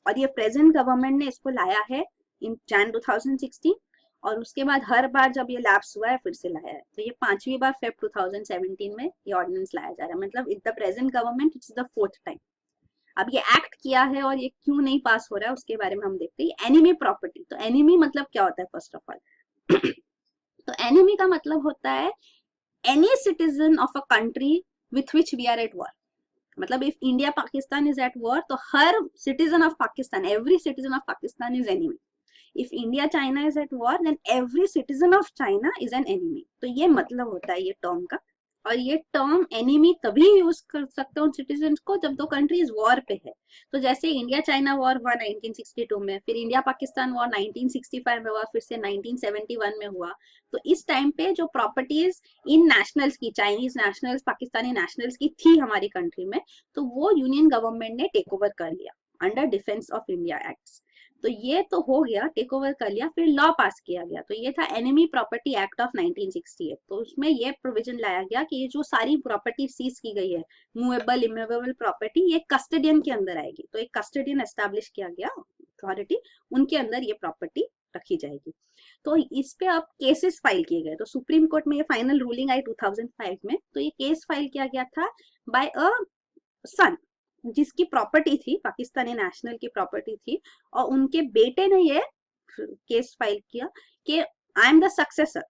और ये प्रेजेंट गवर्नमेंट ने इसको लाया है इन Jan 2016, और उसके बाद हर बार जब ये लैप्स हुआ है फिर से लाया है। तो ये 5वीं बार Feb 2017 में ये ऑर्डिनेंस लाया जा रहा है, मतलब in the present government it's the 4th time. अब ये एक्ट किया है और ये क्यों नहीं पास हो रहा है उसके बारे में हम देखते हैं। एनिमी प्रॉपर्टी, तो एनिमी मतलब क्या होता है फर्स्ट ऑफ ऑल तो एनिमी का मतलब होता है any citizen of a country with which we are at war। मतलब if India Pakistan is at war, तो हर citizen of Pakistan, every citizen of Pakistan is enemy। if India China is at war, then every citizen of China is an enemy। तो ये मतलब होता है ये टर्म का। और ये टर्म एनिमी तभी यूज कर सकते हैं उन सिटीजन को जब दो कंट्रीज वॉर पे है। तो जैसे इंडिया चाइना वॉर हुआ 1962 में, फिर इंडिया पाकिस्तान वॉर 1965 में हुआ, फिर से 1971 में हुआ। तो इस टाइम पे जो प्रॉपर्टीज इन नेशनल्स की, चाइनीज नेशनल्स, पाकिस्तानी नेशनल्स की थी हमारी कंट्री में, तो वो यूनियन गवर्नमेंट ने टेक ओवर कर लिया under defence of India act. तो ये तो हो गया, टेक ओवर कर लिया। फिर लॉ पास किया गया, तो ये था एनिमी प्रॉपर्टी एक्ट ऑफ 1968। तो उसमें ये प्रोविजन लाया गया कि ये जो सारी प्रॉपर्टी सीज की गई है, मूवेबल इमूवेबल प्रॉपर्टी, ये कस्टडियन के अंदर आएगी। तो एक कस्टडियन एस्टैब्लिश किया गया अथॉरिटी, उनके अंदर ये प्रॉपर्टी रखी जाएगी। तो इस पे अब केसेस फाइल किए गए। तो सुप्रीम कोर्ट में ये फाइनल रूलिंग आई 2005 में। तो ये केस फाइल किया गया था बाय अ सन, जिसकी प्रॉपर्टी थी, पाकिस्तानी नेशनल की प्रॉपर्टी थी, और उनके बेटे ने ये केस फाइल किया कि I am the successor,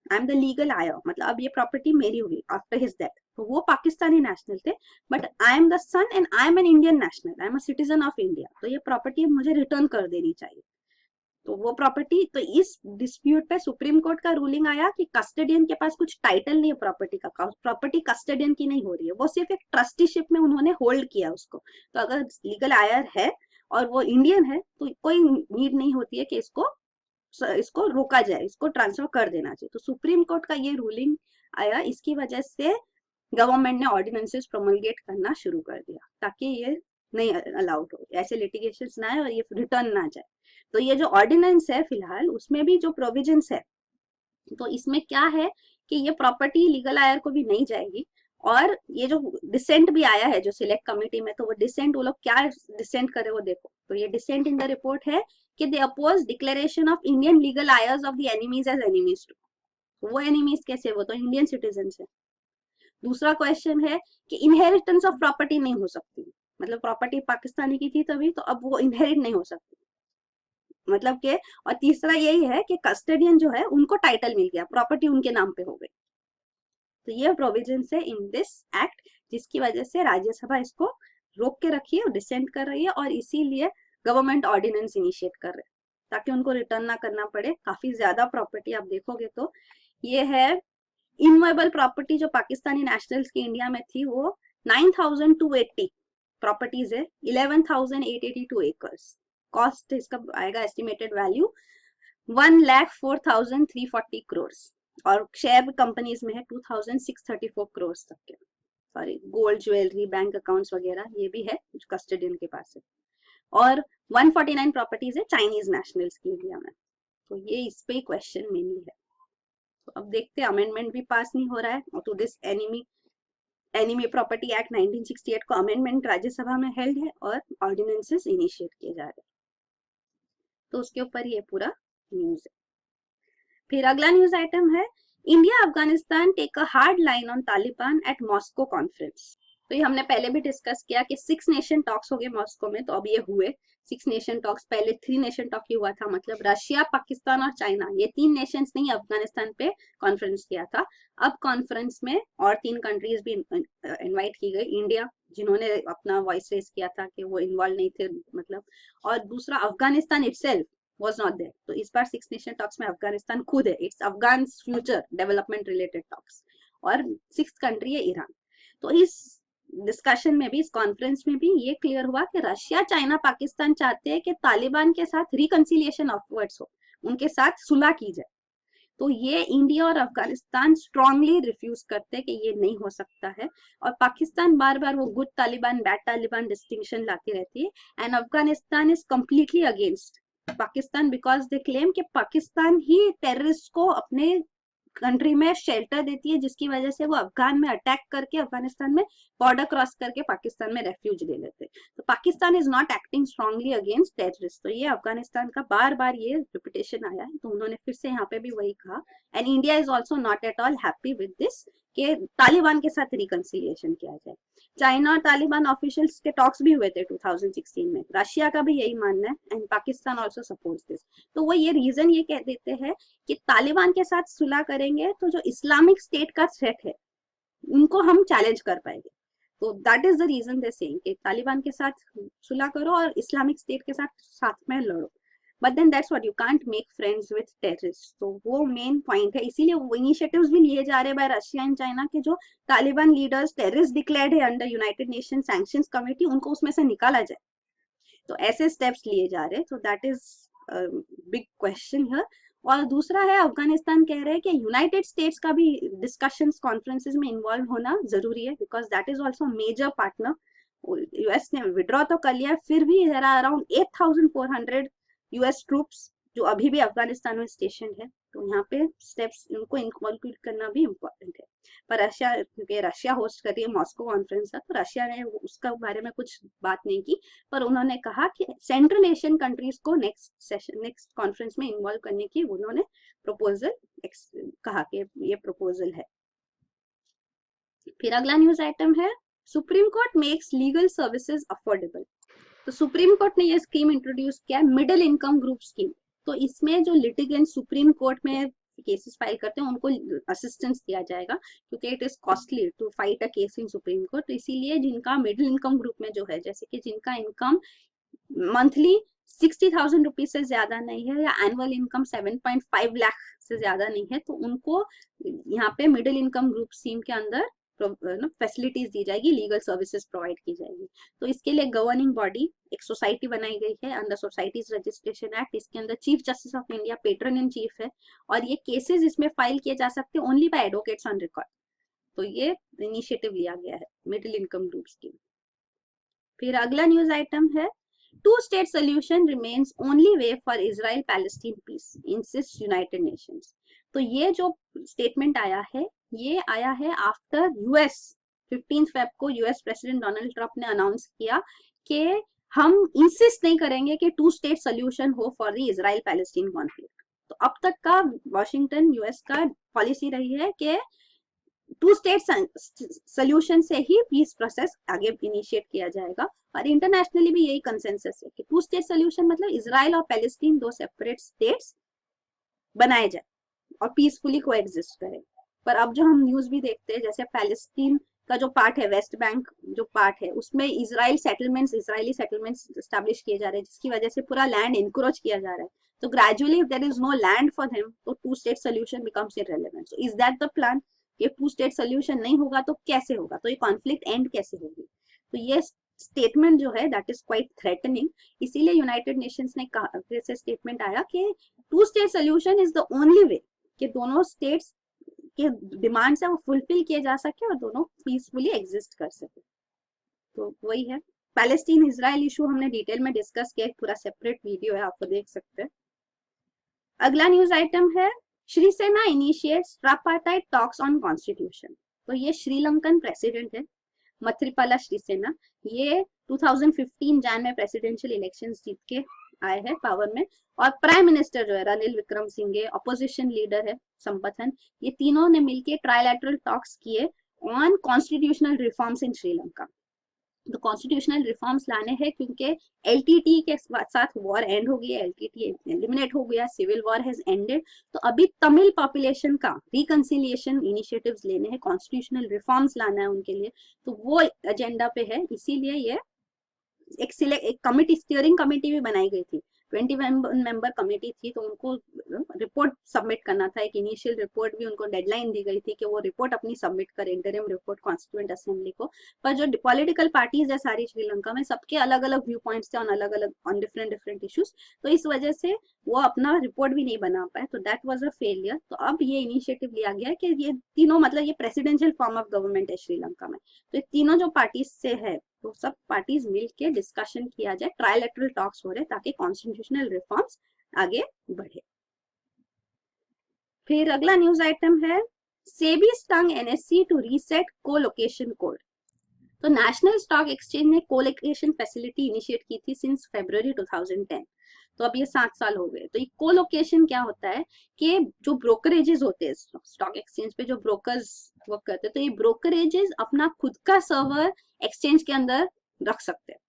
I am the legal heir, मतलब अब ये प्रॉपर्टी मेरी हुई आफ्टर हिज डेथ। तो वो पाकिस्तानी नेशनल थे, but I am the son and I am an Indian national, I am a citizen of India. तो ये प्रॉपर्टी मुझे रिटर्न कर देनी चाहिए। तो वो प्रॉपर्टी, तो इस डिस्प्यूट पे सुप्रीम कोर्ट का रूलिंग आया कि कस्टडियन के पास कुछ टाइटल नहीं है प्रॉपर्टी का, प्रॉपर्टी कस्टडियन की नहीं हो रही है, वो सिर्फ एक ट्रस्टीशिप में उन्होंने होल्ड किया उसको। तो अगर लीगल आयर है और वो इंडियन है तो कोई नीड नहीं होती है कि इसको रोका जाए, इसको ट्रांसफर कर देना चाहिए। तो सुप्रीम कोर्ट का ये रूलिंग आया, इसकी वजह से गवर्नमेंट ने ऑर्डिनेंसेस प्रोमलगेट करना शुरू कर दिया ताकि ये नहीं अलाउड हो, ऐसे लिटिगेशन ना आए और ये रिटर्न ना जाए। तो ये जो ऑर्डिनेंस है फिलहाल, उसमें भी जो प्रोविजंस है, तो इसमें क्या है कि ये प्रॉपर्टी लीगल आयर को भी नहीं जाएगी। और ये जो डिसेंट भी आया है जो सिलेक्ट कमेटी में, तो वो डिसेंट, वो लोग क्या डिसेंट करे वो देखो। तो ये डिसेंट इन द रिपोर्ट है कि they oppose declaration of Indian legal heirs of the enemies as enemies too. वो एनिमीज कैसे, वो तो इंडियन सिटीजन है। दूसरा क्वेश्चन है कि इनहेरिटेंस ऑफ प्रॉपर्टी नहीं हो सकती, मतलब प्रॉपर्टी पाकिस्तानी की थी तभी, तो अब वो इनहेरिट नहीं हो सकती, मतलब के। और तीसरा यही है कि कस्टडियन जो है उनको टाइटल मिल गया, प्रॉपर्टी उनके नाम पे हो गई। तो ये प्रोविजन है इन दिस एक्ट, जिसकी वजह से राज्यसभा इसको रोक के रखी है, डिसेंट कर रही है, और इसीलिए गवर्नमेंट ऑर्डिनेंस इनिशिएट कर रहे हैं ताकि उनको रिटर्न ना करना पड़े। काफी ज्यादा प्रॉपर्टी आप देखोगे तो ये है इमूवेबल प्रॉपर्टी जो पाकिस्तानी नेशनल्स की इंडिया में थी, वो 9280 प्रॉपर्टीज है, 11,882 एकर्स। कॉस्ट इसका आएगा एस्टिमेटेड वैल्यू 1,04,340 करोड़, और शेयर कंपनीज में है 2,634 करोड़ तक के। Sorry, gold jewellery, bank accounts वगैरह ये भी है कुछ कस्टडियन के पास है। और 149 प्रॉपर्टीज है चाइनीज नेशनल्स की इंडिया में। तो ये इस पे क्वेश्चन मेनली है। तो अब देखते हैं, अमेंडमेंट भी पास नहीं हो रहा है, और to this enemy property act 1968 को अमेंडमेंट राज्यसभा में हेल्ड है और ऑर्डिनेंसेस इनिशिएट किए जा रहे हैं। तो उसके ऊपर ये पूरा न्यूज है। फिर अगला न्यूज आइटम है, India Afghanistan take a hard line on Taliban at Moscow conference. तो ये हमने पहले भी डिस्कस किया कि 6 नेशन टॉक्स हो गए मॉस्को में, तो अब ये हुए 6 नेशन टॉक्स। पहले 3 नेशन टॉक ही हुआ था, मतलब रशिया, पाकिस्तान और चाइना, ये 3 नेशंस ने अफगानिस्तान पे कॉन्फ्रेंस किया था। अब कॉन्फ्रेंस में और 3 कंट्रीज भी इनवाइट की गई, इंडिया जिन्होंने अपना वॉइस रेस किया था कि वो इन्वॉल्व नहीं थे मतलब, और दूसरा Afghanistan itself was not there। तो इस बार 6 नेशन टॉक्स में अफगानिस्तान खुद है, it's Afghan future development related talks, और 6th कंट्री है ईरान। तो इस डिस्कशन में भी, इस कॉन्फ्रेंस में भी ये क्लियर हुआ कि रशिया, चाइना, पाकिस्तान चाहते हैं कि तालिबान के साथ रिकंसिलिएशन ऑफवर्ड्स हो, उनके साथ सुलह की जाए। तो ये इंडिया और अफगानिस्तान स्ट्रांगली रिफ्यूज करते हैं कि ये नहीं हो सकता है, और पाकिस्तान बार बार वो good Taliban, bad Taliban distinction लाती रहती है, and Afghanistan is completely against Pakistan because they claim कि पाकिस्तान ही टेररिस्ट को अपने कंट्री में शेल्टर देती है, जिसकी वजह से वो अफगान में अटैक करके अफगानिस्तान में बॉर्डर क्रॉस करके पाकिस्तान में रेफ्यूज ले लेते। तो Pakistan is not acting strongly against terrorist. तो ये अफगानिस्तान का बार बार ये रिपिटेशन आया है, तो उन्होंने फिर से यहाँ पे भी वही कहा, and India is also not at all happy with this कि तालिबान के साथ रिकंसिलिएशन किया जाए। चाइना और तालिबान ऑफिशियल्स के टॉक्स भी हुए थे 2016 में, रशिया का भी यही मानना है, and Pakistan also supports this. तो वो ये रीजन ये कह देते हैं कि तालिबान के साथ सुलह करेंगे तो जो इस्लामिक स्टेट का थ्रेट है उनको हम चैलेंज कर पाएंगे। तो that is the reason they saying कि तालिबान के साथ सुलह करो और इस्लामिक स्टेट के साथ में लड़ो, but then that's what, you can't make friends with terrorist. तो वो मेन पॉइंट है, इसीलिए वो इनिशिएटिव्स भी लिए जा रहे हैं बाय रशिया एंड चाइना के जो तालिबान लीडर्स टेररिस्ट डिक्लेयर्ड है under United nation sanctions committee, उनको उसमें से निकाला जाए। तो ऐसे स्टेप्स लिए जा रहे हैं। तो that is big question here. और दूसरा है, अफगानिस्तान कह रहे हैं कि यूनाइटेड स्टेट्स का भी डिस्कशंस कॉन्फ्रेंसेस में इन्वॉल्व होना जरूरी है, because that is also major partner. US ने विड्रॉ तो कर लिया, फिर भी there are around 8400 US troops जो अभी भी अफगानिस्तान में स्टेशन है। तो यहाँ पे स्टेप्स उनको इंक्लूड करना भी इम्पोर्टेंट है। पर रशिया, क्योंकि रशिया होस्ट कर रही है मॉस्को कॉन्फ्रेंस का, तो रशिया ने उसका बारे में कुछ बात नहीं की, पर उन्होंने कहा कि सेंट्रल एशियन कंट्रीज को नेक्स्ट कॉन्फ्रेंस में इन्वॉल्व करने की उन्होंने प्रपोजल कहा कि ये प्रपोजल है। फिर अगला न्यूज आइटम है, supreme court makes legal services affordable. तो सुप्रीम कोर्ट ने ये स्कीम इंट्रोड्यूस किया, मिडिल इनकम ग्रुप स्कीम। तो इसमें जो लिटिगेंट सुप्रीम कोर्ट में केसेस फाइल करते हैं उनको असिस्टेंस दिया जाएगा, क्योंकि it is costly to fight a case in supreme court. तो इसीलिए जिनका मिडिल इनकम ग्रुप में जो है, जैसे कि जिनका इनकम मंथली 60,000 रुपीज से ज्यादा नहीं है, या एनुअल इनकम 7.5 लाख से ज्यादा नहीं है, तो उनको यहाँ पे मिडिल इनकम ग्रुप स्कीम के अंदर फैसिलिटीज दी जाएगी, लीगल सर्विसेज प्रोवाइड की जाएगी। तो इसके लिए गवर्निंग बॉडी एक सोसाइटी बनाई गई है अंडर सोसाइटीज रजिस्ट्रेशन एक्ट। इसके अंदर chief justice of India patron in chief है, और ये केसेस इसमें फाइल किए जा सकते हैं only by advocates on record. तो ये इनिशिएटिव लिया गया है मिडिल इनकम ग्रुप स्कीम। फिर अगला न्यूज आइटम है, two state solution remains only way for Israel Palestine peace, insist United Nations. तो ये जो स्टेटमेंट आया है, ये आया है आफ्टर यूएस 15 फेब को यूएस प्रेसिडेंट डोनाल्ड ट्रंप ने अनाउंस किया कि हम इंसिस्ट नहीं करेंगे कि 2 स्टेट सोल्यूशन हो for the Israel Palestine conflict. तो अब तक का वॉशिंगटन यूएस का पॉलिसी रही है कि 2 स्टेट सोल्यूशन से ही पीस प्रोसेस आगे इनिशिएट किया जाएगा, और इंटरनेशनली भी यही कंसेंसस है कि 2 स्टेट सोल्यूशन मतलब इजराइल और पैलेस्टीन 2 सेपरेट स्टेट्स बनाए जाए और पीसफुली को एग्जिस्ट करें। पर अब जो हम न्यूज भी देखते हैं, जैसे पैलेस्टीन का जो पार्ट है, वेस्ट बैंक जो पार्ट है, उसमें इजराइली सेटलमेंट्स एस्टैब्लिश किए जा रहे हैं, जिसकी वजह से पूरा लैंड इनक्रोच किया जा रहा है। तो gradually there is no land for them, तो 2 state solution becomes irrelevant. So is that the plan? ये 2 स्टेट सोल्यूशन नहीं होगा तो कैसे होगा, तो ये कॉन्फ्लिक्ट एंड कैसे होगी? तो ये स्टेटमेंट जो है दैट इज क्वाइट थ्रेटनिंग। इसीलिए यूनाइटेड नेशंस ने कहा, जैसे स्टेटमेंट आया कि 2 state solution is the only way कि दोनों स्टेट्स के डिमांड्स है वो फुलफिल किए जा सके और दोनों पीसफुली एग्जिस्ट कर सके। तो वही है। पैलेस्टीन इजराइल इशू हमने डिटेल में डिस्कस किया, एक पूरा सेपरेट वीडियो है, आपको देख सकते हैं। अगला न्यूज आइटम है Sirisena initiates ट्रापार्टाइट talks on constitution. तो ये श्रीलंकन प्रेसिडेंट है मैत्रीपाला श्रीसेना, ये 2015 जैन में प्रेसिडेंशियल इलेक्शंस जीत के आए हैं पावर में, और प्राइम मिनिस्टर जो है रनिल विक्रमसिंघे, अपोजिशन लीडर है संपथन, ये तीनों ने मिलके ट्राइलैटरल टॉक्स किए on constitutional reforms in Sri Lanka. तो कॉन्स्टिट्यूशनल रिफॉर्म्स लाने हैं क्योंकि एलटीटी के साथ वॉर एंड हो गई है, एलटीटी एलिमिनेट हो गया, सिविल वॉर हैज एंडेड। तो अभी तमिल पॉपुलेशन का रिकंसिलिएशन इनिशिएटिव्स लेने हैं, कॉन्स्टिट्यूशनल रिफॉर्म्स लाना है उनके लिए, तो वो एजेंडा पे है। इसीलिए ये एक कमिटी, स्टीयरिंग कमिटी भी बनाई गई थी, 20 मेंबर कमेटी थी, तो उनको रिपोर्ट सबमिट करना था, एक इनिशियल रिपोर्ट भी उनको डेडलाइन दी गई थी कि वो रिपोर्ट अपनी सबमिट करें, इंटरिम रिपोर्ट कॉन्स्टिट्यूएंट असेंबली को। पर जो पॉलिटिकल पार्टीज है सारी श्रीलंका में, सबके अलग अलग व्यू पॉइंट्स थे ऑन अलग अलग ऑन डिफरेंट इश्यूज, तो इस वजह से वो अपना रिपोर्ट भी नहीं बना पाए, तो दैट वाज अ फेलियर। तो अब ये इनिशिएटिव लिया गया कि ये तीनों, मतलब ये प्रेसिडेंशियल फॉर्म ऑफ गवर्नमेंट है श्रीलंका में, तो ये तीनों जो पार्टीज से है तो सब पार्टीज मिलके डिस्कशन किया जाए, ट्राइलैटरल टॉक्स हो रहे ताकि कॉन्स्टिट्यूशनल रिफॉर्म्स आगे बढ़े। फिर अगला न्यूज आइटम है SEBI stung NSC to reset colocation code. तो नेशनल स्टॉक एक्सचेंज ने कोलोकेशन फैसिलिटी इनिशिएट की थी सिंस फरवरी 2010, तो अब ये 7 साल हो गए। तो ये कोलोकेशन क्या होता है कि जो ब्रोकरेजेस होते हैं स्टॉक एक्सचेंज पे, जो ब्रोकर्स वर्क करते हैं, तो ये ब्रोकरेजेस अपना खुद का सर्वर एक्सचेंज के अंदर रख सकते हैं,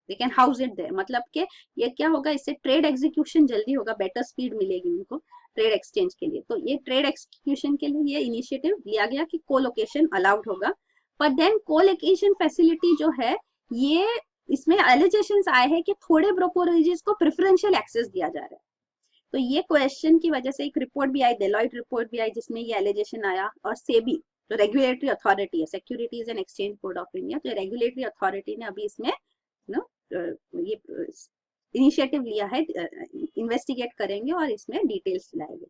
they can house it there. मतलब कि ये क्या होगा, इससे ट्रेड एग्जीक्यूशन जल्दी होगा, बेटर स्पीड मिलेगी उनको ट्रेड एक्सचेंज के लिए। तो ये ट्रेड एग्जीक्यूशन के लिए ये इनिशिएटिव लिया गया कि कोलोकेशन अलाउड होगा। पर देन कोलोकेशन फैसिलिटी जो है, ये इसमें एलिगेशंस आए हैं कि थोड़े ब्रोकरेजेस को प्रेफरेंशियल एक्सेस दिया जा रहा है। तो ये क्वेश्चन की वजह से एक रिपोर्ट भी आई, डेलॉइट रिपोर्ट भी आई, जिसमें ये एलिगेशन आया। और सेबी जो रेगुलेटरी अथॉरिटी है, securities and exchange board of India, तो रेगुलेटरी अथॉरिटी ने अभी इसमें ये इनिशिएटिव लिया है, इन्वेस्टिगेट करेंगे और इसमें डिटेल्स लाएंगे।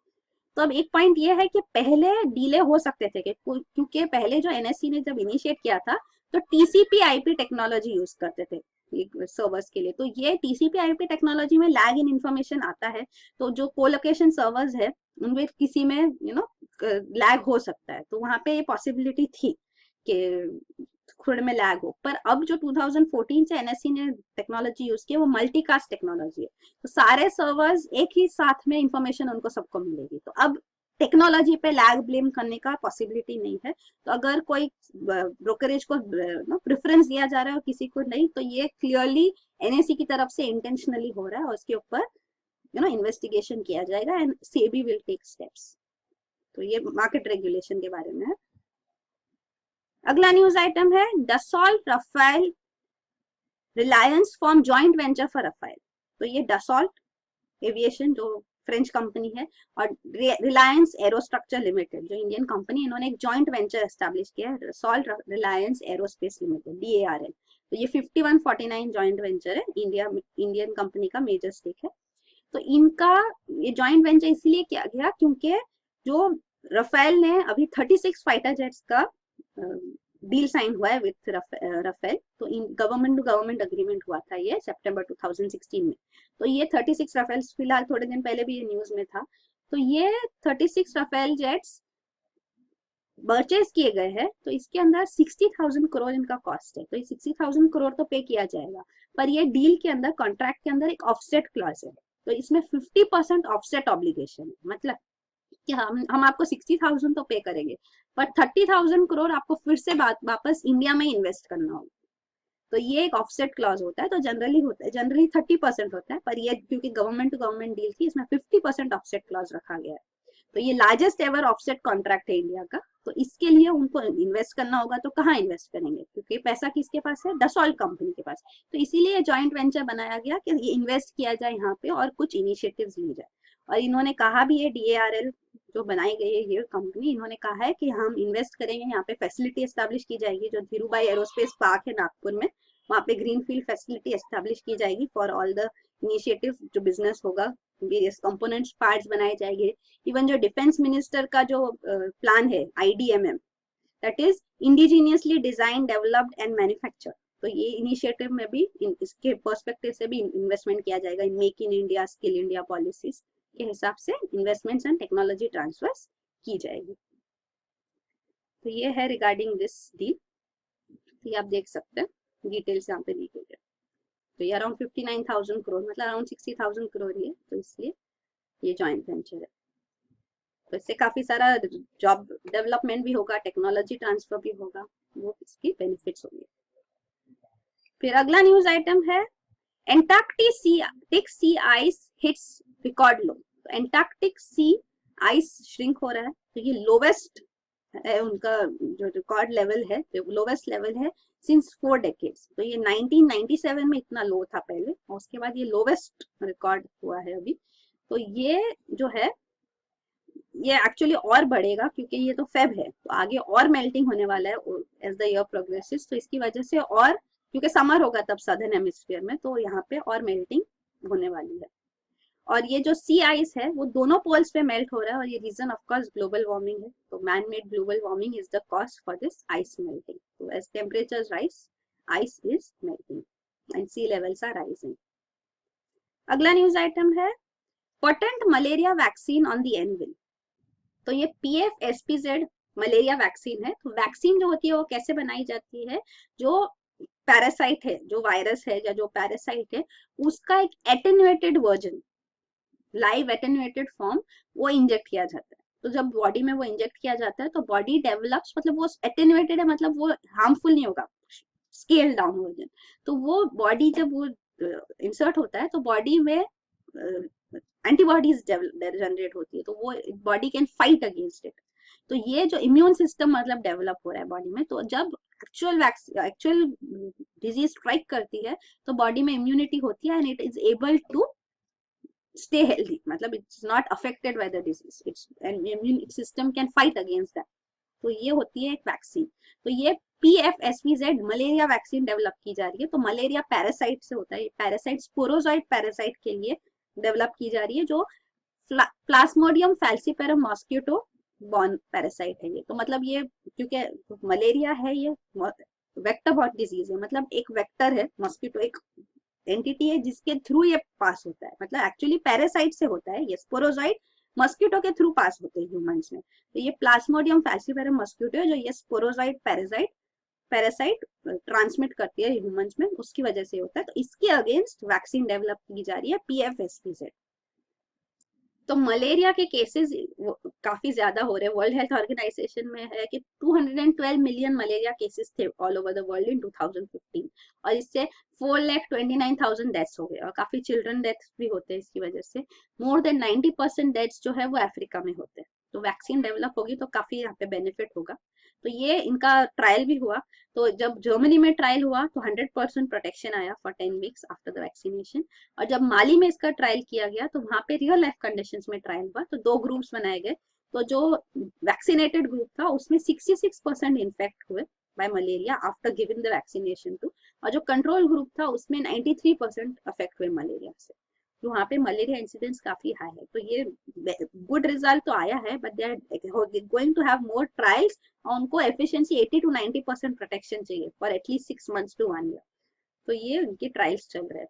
तो अब एक पॉइंट ये है कि पहले डिले हो सकते थे क्योंकि पहले जो एनएससी ने जब इनिशिएट किया था तो टीसीपी आईपी टेक्नोलॉजी यूज करते थे सर्वर्स के लिए। तो ये टीसीपी आईपी टेक्नोलॉजी में लैग इन इंफॉर्मेशन आता है, तो जो कोलोकेशन सर्वर्स है उनमें किसी में लैग हो सकता है, तो वहां पे ये पॉसिबिलिटी थी कि थोड़े में लैग हो। पर अब जो 2014 से एनएससी ने टेक्नोलॉजी यूज की है वो मल्टीकास्ट टेक्नोलॉजी है, तो सारे सर्वर्स एक ही साथ में इंफॉर्मेशन उनको सबको मिलेगी। तो अब टेक्नोलॉजी पे लैग ब्लेम करने का पॉसिबिलिटी नहीं है। तो अगर कोई ब्रोकरेज को प्रेफरेंस दिया जा रहा है और किसी को नहीं, तो ये क्लियरली एनएससी की तरफ से इंटेंशनली हो रहा है और उसके ऊपर इन्वेस्टिगेशन किया जाएगा and SEBI will take steps. तो ये मार्केट रेगुलेशन के बारे में है। अगला न्यूज आइटम है Dassault Rafale Reliance form joint venture for Rafale. तो ये डसॉल्ट एविएशन जो फ्रेंच कंपनी है और रिलायंस एरोस्ट्रक्चर लिमिटेड जो इंडियन कंपनी, इन्होंने एक जॉइंट वेंचर एस्टैब्लिश किया है, Dassault Reliance aerospace limited DARL। तो ये 51-49 जॉइंट वेंचर है, इंडियन कंपनी का मेजर स्टेक है। तो इनका ये जॉइंट वेंचर इसलिए किया गया क्योंकि जो राफेल ने अभी 36 फाइटर जेट्स का डील साइन हुआ है विथ राफेल। तो इन गवर्नमेंट टू गवर्नमेंट अग्रीमेंट हुआ था ये सितंबर 2016 में। तो ये 36 राफेल, फिलहाल थोड़े दिन पहले भी ये न्यूज में था। तो ये 36 राफेल जेट्स परचेज किए गए हैं, तो इसके अंदर 60,000 करोड़ इनका कॉस्ट है। तो ये 60,000 करोड़ तो पे किया जाएगा, पर ये डील के अंदर, कॉन्ट्रैक्ट के अंदर एक ऑफसेट क्लॉज है, तो इसमें 50% ऑफसेट ऑब्लिगेशन है। मतलब कि हम आपको 60,000 तो पे करेंगे, पर 30,000 करोड़ आपको फिर से वापस इंडिया में इन्वेस्ट करना होगा। तो ये एक ऑफसेट क्लॉज होता है। तो जनरली 30% होता है, पर ये क्योंकि गवर्नमेंट टू गवर्नमेंट डील थी, इसमें 50% ऑफसेट क्लॉज रखा गया है। तो ये लार्जेस्ट एवर ऑफसेट कॉन्ट्रैक्ट है इंडिया का। तो इसके लिए उनको इन्वेस्ट करना होगा, तो कहाँ इन्वेस्ट करेंगे, क्योंकि पैसा किसके पास है, डसॉल्ट कंपनी के पास। तो इसीलिए जॉइंट वेंचर बनाया गया कि ये इन्वेस्ट किया जाए यहाँ पे और कुछ इनिशिएटिव्स ली जाए। और इन्होंने कहा भी है, DARL जो बनाई गई है ये कंपनी, इन्होंने कहा है कि हम इन्वेस्ट करेंगे, यहाँ पे फैसिलिटी एस्टेब्लिश की जाएगी, जो धीरूभाई एरोस्पेस पार्क है नागपुर में, वहाँ पे ग्रीनफील्ड फैसिलिटी एस्टेब्लिश की जाएगी फॉर ऑल द इनिशिएटिव जो बिजनेस होगा, वेरियस कंपोनेंट्स पार्ट्स बनाए जाएंगे। इवन जो डिफेंस मिनिस्टर का जो प्लान है IDMM, that is indigenously design developed and manufacture, तो ये इनिशिएटिव में भी इसके पर्सपेक्टिव से भी इन्वेस्टमेंट किया जाएगा in make in India, skill India policies के हिसाब से इन्वेस्टमेंट्स एंड टेक्नोलॉजी ट्रांसफर्स की जाएगी। तो ये है रिगार्डिंग दिस डील। ये आप देख सकते हैं डिटेल्स यहाँ पे दी गई है। तो ये अराउंड 59,000 करोड़, मतलब अराउंड 60,000 करोड़ ही है, तो इसलिए ये जॉइंट वेंचर है। तो इससे काफी सारा जॉब डेवलपमेंट भी होगा, टेक्नोलॉजी ट्रांसफर भी होगा, वो इसकी बेनिफिट्स होंगे। फिर अगला न्यूज आइटम है एंटार्क्टिक सी आइस हिट्स रिकॉर्ड लो। तो एंटार्क्टिक सी आइस श्रिंक हो रहा है, तो ये लोवेस्ट है उनका जो रिकॉर्ड लेवल है, लोवेस्ट लेवल है सिंस 4 डेकेड्स। तो ये 1997 में इतना लो था पहले, और उसके बाद ये लोवेस्ट रिकॉर्ड हुआ है अभी। तो ये जो है ये एक्चुअली और बढ़ेगा, क्योंकि ये तो फेब है, तो आगे और मेल्टिंग होने वाला है एज द ईयर प्रोग्रेसेस। तो इसकी वजह से, और क्योंकि समर होगा तब सदर्न हेमिस्फीयर में, तो यहाँ पे और मेल्टिंग होने वाली है। और ये जो सी आइस है वो दोनों पोल्स पे मेल्ट हो रहा है, और ये reason of course global warming है। तो man made global warming is the cause for this ice melting. तो as temperatures rise, ice is melting and sea levels are rising. अगला न्यूज आइटम है potent malaria vaccine on the anvil. तो ये PFSPZ मलेरिया वैक्सीन है। तो वैक्सीन जो होती है वो कैसे बनाई जाती है, जो पैरासाइट है, जो वायरस है या जो पैरासाइट है, उसका एक attenuated version, live attenuated form वो इंजेक्ट किया जाता है। तो जब बॉडी में वो इंजेक्ट किया जाता है तो बॉडी डेवलप्स, मतलब वो एटेन्यूएटेड है, मतलब वो हार्मफुल नहीं होगा, स्केल डाउन वर्जन। तो वो बॉडी जब वो इंसर्ट होता है तो बॉडी में एंटीबॉडीज जनरेट होती है, तो वो body can fight against it. तो ये जो इम्यून सिस्टम मतलब डेवलप हो रहा है बॉडी में, तो जब एक्चुअल डिजीज स्ट्राइक करती है तो बॉडी में इम्यूनिटी होती है and it is able to stay healthy, मतलब it's not affected by the disease, it's an immune system can fight against that। तो ये होती है एक वैक्सीन। तो ये PFSPZ मलेरिया वैक्सीन डेवलप की जा रही है। तो मलेरिया पैरासाइट से होता है, पैरासाइट स्पोरोजॉइड पैरासाइट के लिए डेवलप की जा रही है, जो Plasmodium falciparum mosquito borne parasite है ये। तो मतलब ये क्योंकि मलेरिया है, ये वेक्टर बॉर्न डिजीज है, मतलब एक वेक्टर है, मॉस्किटो एक एंटिटी है जिसके थ्रू ये पास होता है, मतलब एक्चुअली पैरासाइट से होता है ये, स्पोरोजॉइड मस्किटो के थ्रू पास होते हैं ह्यूमंस में। तो ये प्लाज्मोडियम फैल्सीपेरम मस्किटो है जो ये स्पोरोजॉइड पैरासाइट ट्रांसमिट करती है ह्यूमंस में, उसकी वजह से होता है। तो इसके अगेंस्ट वैक्सीन डेवलप की जा रही है PFSPZ। तो मलेरिया के केसेस काफी ज्यादा हो रहे हैं। वर्ल्ड हेल्थ ऑर्गेनाइजेशन में है कि 212 मिलियन मलेरिया केसेस थे all over the world in 2015, और इससे 4,29,000 डेथ्स हो गए, और काफी चिल्ड्रन डेथ्स भी होते हैं इसकी वजह से। मोर देन 90% डेथ्स जो है वो अफ्रीका में होते हैं। तो वैक्सीन डेवलप होगी तो काफी यहाँ पे बेनिफिट होगा। तो ये इनका ट्रायल भी हुआ, तो जब जर्मनी में ट्रायल हुआ तो 100% प्रोटेक्शन आया for 10 weeks after the vaccination. और जब माली में इसका ट्रायल किया गया तो वहां पे रियल लाइफ कंडीशंस में ट्रायल हुआ, तो 2 ग्रुप्स बनाए गए। तो जो वैक्सीनेटेड ग्रुप था उसमें 66% इन्फेक्ट हुए by malaria after giving the vaccination to, और जो कंट्रोल ग्रुप था उसमें 93% अफेक्ट हुए मलेरिया से। तो वहाँ पे मलेरिया इंसिडेंस काफी हाई है। तो ये गुड रिजल्ट तो आया है, but they are going to have more trials, और उनको एफिशिएंसी 80 to 90% प्रोटेक्शन चाहिए for at least 6 months to 1 year। तो ये उनके ट्रायल्स चल रहे हैं।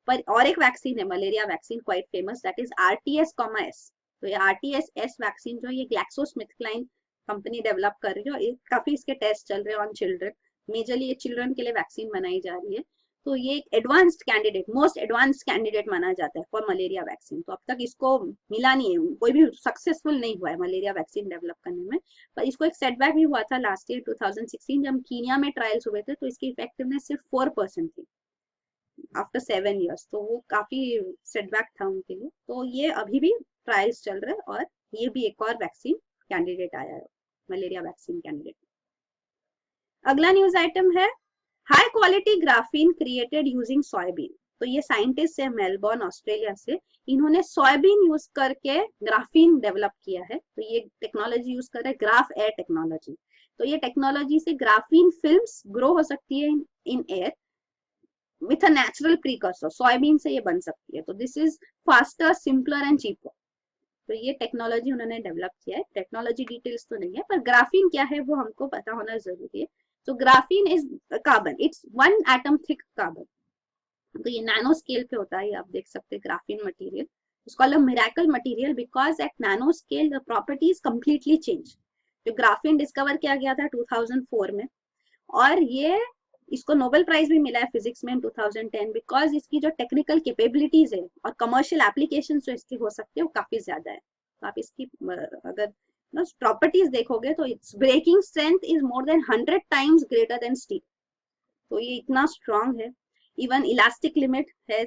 पर और एक वैक्सीन है malaria vaccine quite famous, that is RTS-S। तो ये RTS-S वैक्सीन जो ये GlaxoSmithKline कंपनी डेवलप कर रही है, काफी इसके टेस्ट चल रहे हैं ऑन चिल्ड्रन, मेजरली ये चिल्ड्रन के लिए वैक्सीन बनाई जा रही है। तो ये एक advanced candidate, most advanced candidate माना जाता है फॉर मलेरिया वैक्सीन। तो अब तक इसको मिला नहीं है, कोई भी सक्सेसफुल नहीं हुआ है मलेरिया वैक्सीन डेवलप करने में। पर इसको एक सेटबैक भी हुआ था लास्ट ईयर 2016 जब कीनिया में ट्रायल्स हुए थे, तो इसकी इफेक्टिवनेस सिर्फ 4% थी आफ्टर 7 years। तो वो काफी सेटबैक था उनके लिए। तो ये अभी भी ट्रायल्स चल रहे हैं, और ये भी एक और वैक्सीन कैंडिडेट आया है, मलेरिया वैक्सीन कैंडिडेट। अगला न्यूज आइटम है high quality graphene created using soybean. तो ये साइंटिस्ट है मेलबोर्न ऑस्ट्रेलिया से, इन्होंने सोयाबीन यूज करके ग्राफीन डेवलप किया है। तो ये टेक्नोलॉजी यूज कर रहे हैं ग्राफ एयर टेक्नोलॉजी। तो ये टेक्नोलॉजी से ग्राफीन फिल्म्स ग्रो हो सकती है in air with a natural precursor, soybean से ये बन सकती है। तो this is faster, simpler and cheaper. तो ये टेक्नोलॉजी उन्होंने डेवलप किया है। टेक्नोलॉजी डिटेल्स तो नहीं है, पर ग्राफीन क्या है वो हमको पता होना जरूरी है। So graphene is carbon. It's one atom thick carbon. तो ये नैनो स्केल पे होता है, ये आप देख सकते हैं graphene material. It's called a miracle material because at nano scale the properties completely change. जो ग्राफीन डिस्कवर किया गया था 2004 में, और ये इसको नोबेल प्राइज भी मिला है फिजिक्स में 2010 बिकॉज इसकी जो टेक्निकल कैपेबिलिटीज है और कमर्शियल एप्लीकेशन जो इसकी हो सकती है वो काफी ज्यादा है. तो आप इसकी अगर प्रॉपर्टीज देखोगे तो its breaking strength is more than 100 times greater than steel. तो ये इतना स्ट्रांग है. इवन इलास्टिक लिमिट है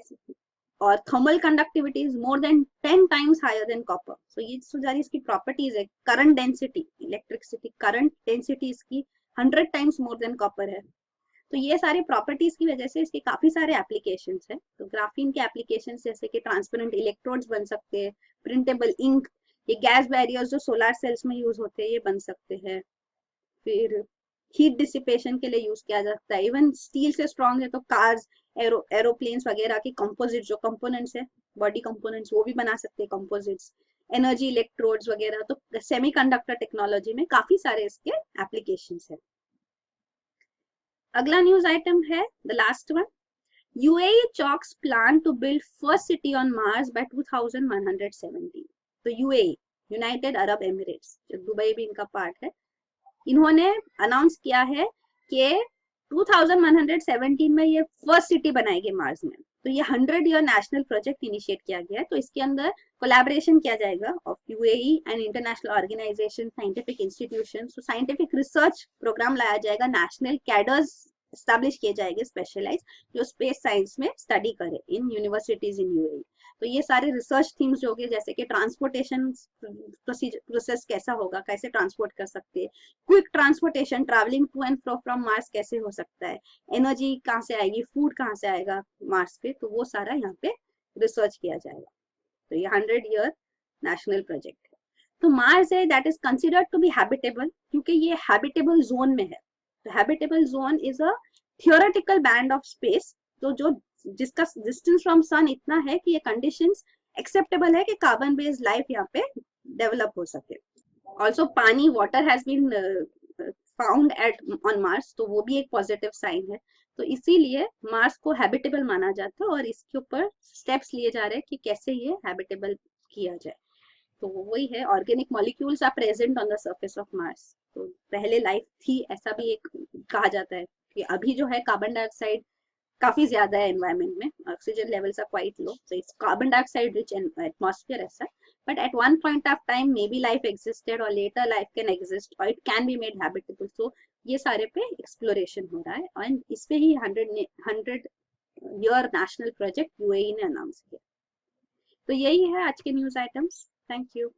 और thermal conductivity is more than 10 times higher than copper. So ये सारी इसकी प्रॉपर्टीज है. Current density, electricity current density इसकी 100 टाइम्स मोर देन कॉपर है. तो ये सारी प्रॉपर्टीज की वजह से इसके काफी सारे एप्लीकेशंस है. तो ग्राफीन के एप्लीकेशंस जैसे कि ट्रांसपेरेंट इलेक्ट्रोड्स बन सकते हैं, प्रिंटेबल इंक, ये गैस बैरियर्स जो सोलर सेल्स में यूज होते हैं ये बन सकते हैं. फिर हीट डिसिपेशन के लिए यूज किया जाता है. इवन स्टील से स्ट्रॉन्ग है तो कार्स, एरोप्लेन्स वगैरह की कंपोजिट जो कंपोनेंट्स है, बॉडी कंपोनेंट्स, वो भी बना सकते हैं कंपोजिट्स. एनर्जी इलेक्ट्रोड्स वगैरह. तो सेमीकंडक्टर टेक्नोलॉजी में काफी सारे इसके एप्लीकेशंस है. अगला न्यूज आइटम है the last one. UAE chalks plan to build first city on Mars by 2117. तो UAE, यूनाइटेड अरब एमिरेट्स, जो दुबई भी इनका पार्ट है, इन्होंने अनाउंस किया है कि 2117 में ये फर्स्ट सिटी बनाएगी मार्स में. तो ये 100 ईयर नेशनल प्रोजेक्ट इनिशिएट किया गया है. तो इसके अंदर कोलैबोरेशन किया जाएगा of UAE and international organization, scientific institution. तो साइंटिफिक रिसर्च प्रोग्राम लाया जाएगा, नेशनल कैडर्स एस्टैब्लिश किए जाएंगे स्पेशलाइज जो स्पेस साइंस में स्टडी करे इन यूनिवर्सिटीज इन UAE. तो ये सारे रिसर्च थीम्स जो होंगे जैसे कि ट्रांसपोर्टेशन प्रोसेस कैसा होगा, कैसे ट्रांसपोर्ट कर सकते हैं, quick transportation, travelling to and fro from Mars कैसे हो सकता है, एनर्जी कहाँ से आएगी, फूड कहाँ से आएगा मार्स पे. तो वो सारा यहाँ पे रिसर्च किया जाएगा. तो ये 100 ईयर नेशनल प्रोजेक्ट है. तो मार्स है that is considered to be habitable क्योंकि ये हैबिटेबल जोन में है. तो habitable zone is a theoretical band of space. तो जो जिसका डिस्टेंस फ्रॉम सन इतना है कि ये कंडीशंस एक्सेप्टेबल है कि कार्बन बेस्ड लाइफ यहाँ पे डेवलप हो सके. ऑल्सो पानी, water has been found at on Mars. तो वो भी एक पॉजिटिव साइन है. तो इसीलिए मार्स को हैबिटेबल माना जाता है और इसके ऊपर स्टेप्स लिए जा रहे हैं कि कैसे ये हैबिटेबल किया जाए. तो वही है, organic molecules are present on the surface of Mars. तो पहले लाइफ थी ऐसा भी एक कहा जाता है कि अभी जो है कार्बन डाइऑक्साइड काफी ज्यादा है एनवायरमेंट में, oxygen levels are quite low, so it's carbon dioxide rich atmosphere ऐसा. But at one point of time may be life existed और लेटर लाइफ कैन एग्जिस्ट और it can be made habitable. So ये सारे पे एक्सप्लोरेशन हो रहा है और इस पे ही 100 ईयर नेशनल प्रोजेक्ट UAE ने अनाउंस किया. तो यही है आज के न्यूज आइटम्स. Thank you.